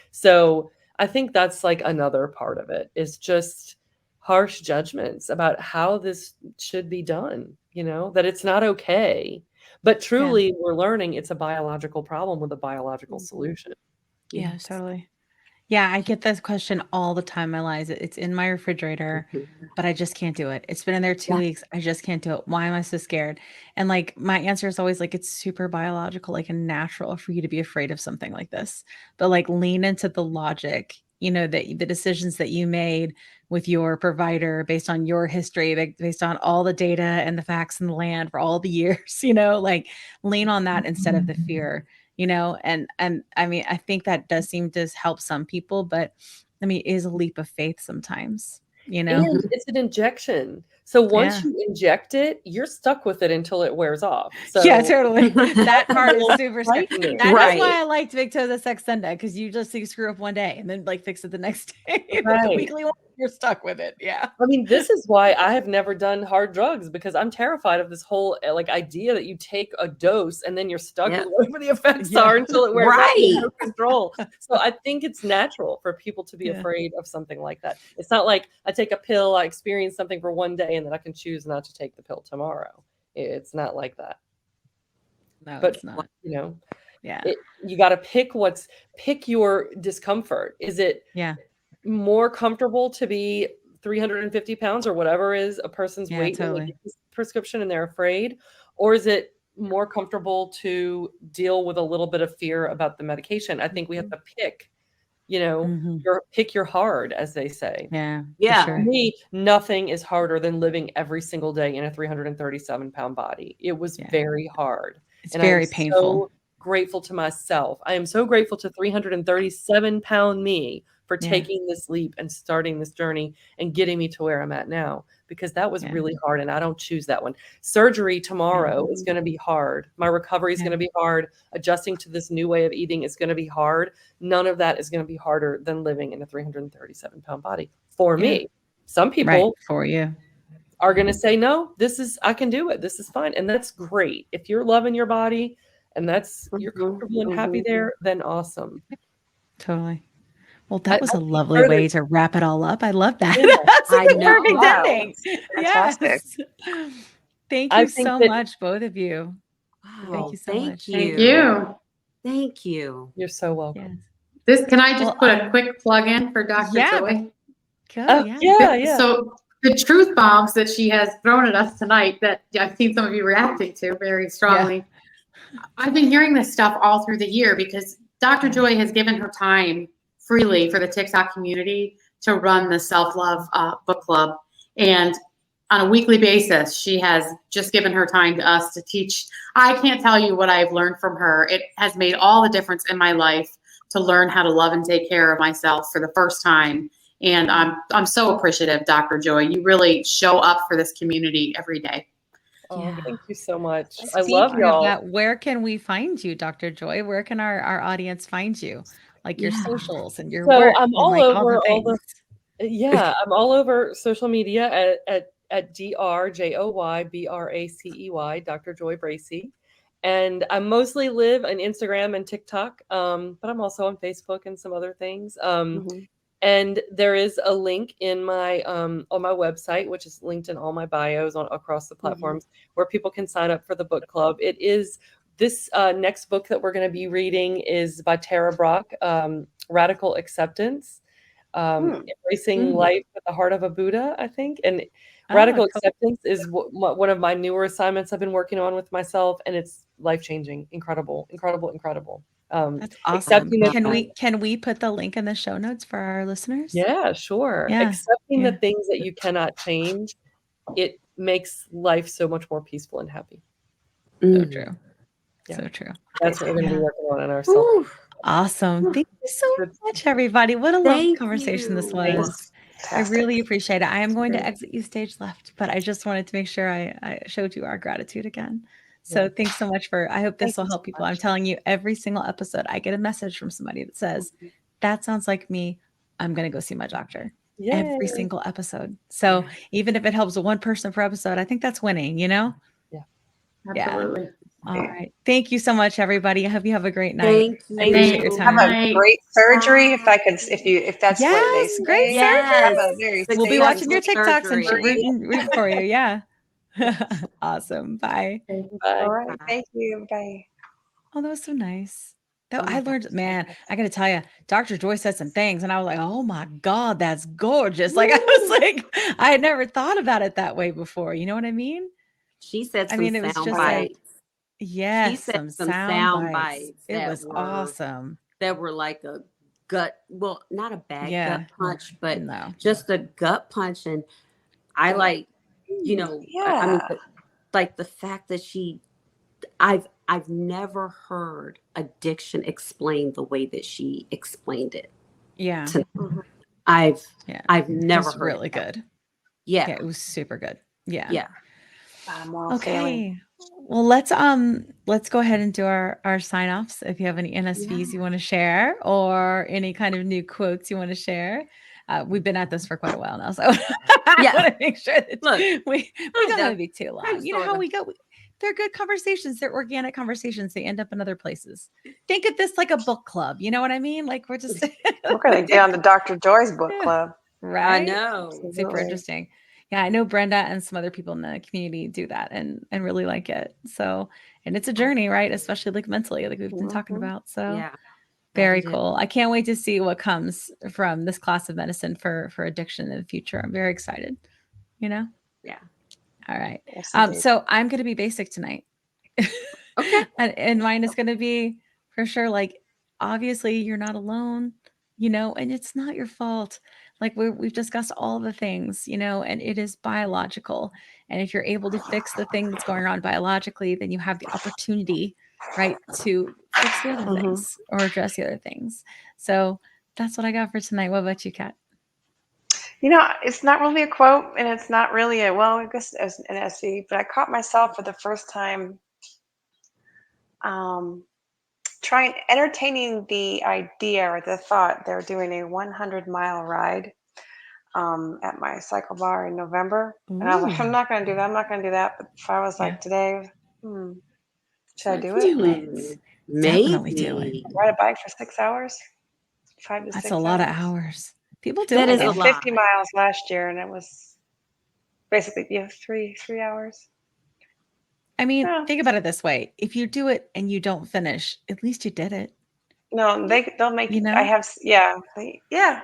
So I think that's like another part of it, is just harsh judgments about how this should be done, that it's not okay. But truly, we're learning it's a biological problem with a biological solution. Yeah, totally. Yeah, I get this question all the time, my lies. It's in my refrigerator, but I just can't do it. It's been in there 2 weeks. I just can't do it. Why am I so scared? And like my answer is always like, it's super biological, like and natural for you to be afraid of something like this. But like lean into the logic, that the decisions that you made with your provider based on your history, based on all the data and the facts in the land for all the years, like lean on that instead of the fear. And I mean, I think that does seem to help some people, but I mean, it is a leap of faith sometimes. you know? And it's an injection. So once Yeah. you inject it, you're stuck with it until it wears off. So Yeah, totally. That part is super scary. frightening. That is Right. why I liked Victoza Sextenda, because you just screw up one day and then like fix it the next day. But the Right. weekly one, you're stuck with it. Yeah. I mean, this is why I have never done hard drugs, because I'm terrified of this whole like idea that you take a dose and then you're stuck Yeah. with whatever the effects Yeah. are until it wears off. Right. You have no control. So I think it's natural for people to be Yeah. afraid of something like that. It's not like I take a pill, I experience something for one day, and then I can choose not to take the pill tomorrow. It's not like that. No, But it's not. you know, Yeah. you got to pick your discomfort. Is it Yeah. more comfortable to be 350 pounds or whatever is a person's Yeah, weight when totally. they get this prescription and they're afraid? Or is it more comfortable to deal with a little bit of fear about the medication? I think we have to pick, Mhm. pick your hard, as they say. Yeah. for Yeah. For sure. me, nothing is harder than living every single day in a 337-pound body. It was Yeah. very hard. It's And I am very painful. so grateful to myself. I am so grateful to 337-pound me for Yeah. taking this leap and starting this journey and getting me to where I'm at now, because that was Yeah. really hard and I don't choose that one. Surgery tomorrow is going to be hard. My recovery is Yeah. going to be hard. Adjusting to this new way of eating is going to be hard. None of that is going to be harder than living in a 337-pound body for Yeah. me. Some Right. people For you. are going to say, no, I can do it. This is fine. And that's great. If you're loving your body and you're comfortable and happy there, then awesome. Totally. Well, that was I a lovely further- way to wrap it all up. I love that. Yeah. That's like I the perfect know. ending. Fantastic. Yes. Thank I you think so that- much, both of you. Wow. you so Thank much. you. Thank you. Thank you. You're so welcome. Yes. Can I just Well, put a quick plug in for Dr. Yeah. Joy? Good. Oh, Yeah. yeah. So the truth bombs that she has thrown at us tonight, that I've seen some of you reacting to very strongly. I've been hearing this stuff all through the year because Dr. Joy has given her time freely for the TikTok community to run the self-love book club. And on a weekly basis, she has just given her time to us to teach. I can't tell you what I've learned from her. It has made all the difference in my life to learn how to love and take care of myself for the first time. And I'm so appreciative, Dr. Joy. You really show up for this community every day. Oh, Yeah. thank you so much. I love Speaking of y'all. that, where can we find you, Dr. Joy? Where can our audience find you? Like your Yeah. socials and your So work I'm and all like over all the things. Yeah, I'm all over social media at DrJoyBracey, Dr. Joy Bracey. And I mostly live on Instagram and TikTok, but I'm also on Facebook and some other things. And there is a link in my on my website, which is linked in all my bios across the platforms, where people can sign up for the book club. It is this next book that we're going to be reading is by Tara Brach, Radical Acceptance, Embracing Life with the Heart of a Buddha, I think. And Radical Acceptance is one of my newer assignments I've been working on with myself, and it's life-changing, incredible. That's awesome. Accepting Can we put the link in the show notes for our listeners? Yeah, sure. Yeah. Accepting the things that you cannot change, it makes life so much more peaceful and happy. So true. Yeah. So true. That's what we're going to be working on in ourselves. Awesome. Thank you so much, everybody. What a lovely conversation this was. I really appreciate it. I am going to exit you stage left, but I just wanted to make sure I showed you our gratitude again. So thanks so much I hope this will help people. I'm telling you, every single episode, I get a message from somebody that says, that sounds like me. I'm going to go see my doctor. Every single episode. So even if it helps one person per episode, I think that's winning, Yeah. Absolutely. Yeah. All right. Thank you so much, everybody. I hope you have a great night. Thank you. I appreciate your time. Have a great surgery. If that's what they say. Great Have surgery. a very We'll be watching your TikToks and surgery. rooting for you. Yeah. Awesome. Bye. All Bye. right. Thank you. Bye. Oh, that was so nice. I learned, man, I got to tell you, Dr. Joy said some things and I was like, oh my God, that's gorgeous. Like, I was like, I had never thought about it that way before. You know what I mean? She said some it was just sound like, bites. yes, She said some some sound bites. It that was were- awesome. That were like a gut, well, not a bad Yeah. gut punch, but No. just a gut punch. And I like, you know, I mean, like the fact that I've never heard addiction explained the way that she explained it. Yeah. to- I've Yeah. never It's heard really of that. good. Yeah. Yeah, it was super good. Yeah. Yeah. Moral failing. Okay. Well, let's go ahead and do our sign offs. If you have any NSVs you want to share or any kind of new quotes you want to share. We've been at this for quite a while now, so I Yeah. want to make sure that Look, we don't want to be too long. kinda, You know how sorta. we go. They're good conversations. They're organic conversations. They end up in other places. Think of this like a book club. You know what I mean? Like we're just We're going to get on the Dr. Joy's book Yeah. club. I right. know. Super Absolutely. interesting. Yeah, I know Brenda and some other people in the community do that and really like it. So, and it's a journey, right? Especially like mentally, like we've been talking Mhm. about. So, Yeah. very it is. cool. I can't wait to see what comes from this class of medicine for addiction in the future. I'm very excited. You know? Yeah. All right. Yes, indeed. So I'm going to be basic tonight. Okay. And mine is going to be for sure like obviously you're not alone, you know, and it's not your fault. Like we've discussed all the things, you know, and it is biological. And if you're able to fix the thing that's going on biologically, then you have the opportunity, right, to fix the other Mhm. things or address the other things. So that's what I got for tonight. What about you, Kat? You know, it's not really a quote, and it's not really I guess as an SE, but I caught myself for the first time um, entertaining the idea or the thought they're doing a 100-mile ride at my cycle bar in November. And I was like, I'm Ooh. not going to do that. I'm not going to do that. But if I was Yeah. like today, should I do it? Do it. Maybe. Definitely do it. Ride a bike for 6 hours? 5 to That's 6 a lot of hours? hours. People do That it is I a did though. lot. 50 miles last year, and it was basically 3 hours. I mean, Yeah. think about it this way. If you do it and you don't finish, at least you did it, No, they'll make you it. I know? have yeah. Yeah.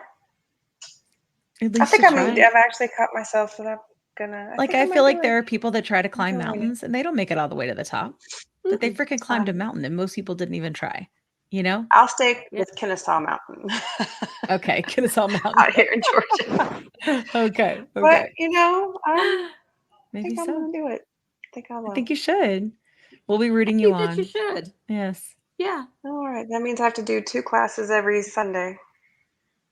At I least think you I've tried. actually caught myself that I'm gonna. I Like think I I feel might do like there it. are people that try to climb Doing it. mountains and they don't make it all the way to the top, but they Mm-mm. freaking climbed a mountain and most people didn't even try, you know? I'll stay Yeah. with Kennesaw Mountain Okay, Kennesaw Mountain. out here in Georgia. Okay, But okay. I Maybe think I'm so. gonna do it. I think I I will. think you should. We'll be I rooting you think that you on. should. Yes. Yeah. All right. That means I have to do 2 classes every Sunday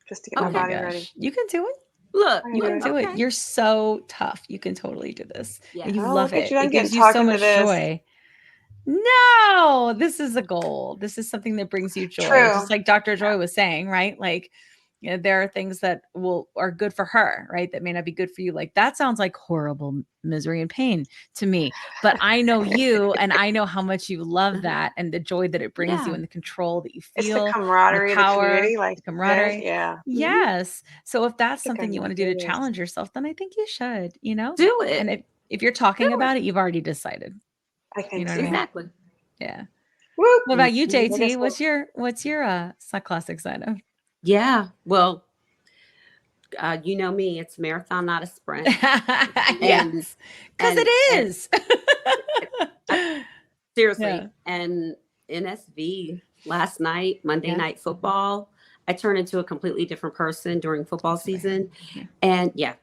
just to get Oh my Okay. my body ready. gosh. You can do it. Look. I You can can do it. do it. Okay. You're so tough. You can totally do this. And Yes. you Oh, love look at it. you! It I'm getting gives you so talked into much this. joy. No, this is a goal. This is something that brings you joy. True. Just like Dr. Joy was saying, right? Like, you know, there are things that are good for her, right? That may not be good for you. Like that sounds like horrible misery and pain to me. But I know you and I know how much you love that and the joy that it brings you Yeah. and the control that you It's the feel and the camaraderie of the power, community, like the you said. camaraderie. Yeah. Mhm. Yes. So if that's I think something I'm you want gonna to do do to this. challenge yourself, then I think you should, you know? Do And it. if you're talking Do about it. it, you've already decided. I You think know what I mean? so. Exactly. Yeah. Whoop. What about you, Mhm. I guess JT? we'll. What's your classic sign of? Yeah. Well, you know me. It's a marathon, not a sprint. And Yes, because it and is. seriously. Yeah. And NSV last night, Monday Yeah. Night Football, I turned into a completely different person during football That's amazing. season. Yeah. And yeah,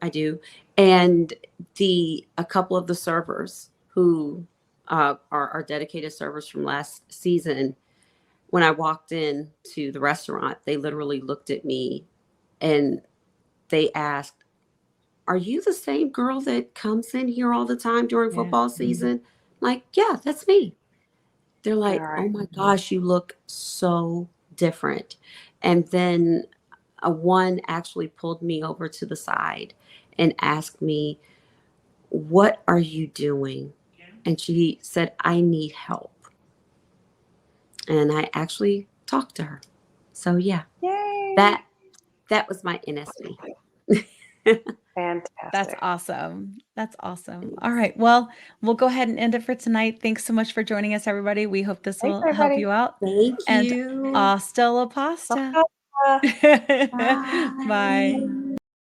I do. And a couple of the servers who are dedicated servers from last season, when I walked in to the restaurant, they literally looked at me and they asked, "Are you the same girl that comes in here all the time during Yeah. football season?" Like, yeah, that's me. They're All like, "Oh right. my gosh, you look so different." And then one actually pulled me over to the side and asked me, "What are you doing?" And she said, "I need help." And I actually talked to her. So yeah, Yay. that was my NSV. Fantastic. That's awesome. That's awesome. All right. Well, we'll go ahead and end it for tonight. Thanks so much for joining us, everybody. We hope this Thanks, will help everybody. you out. Thank And you. hasta la pasta. Bye. Bye.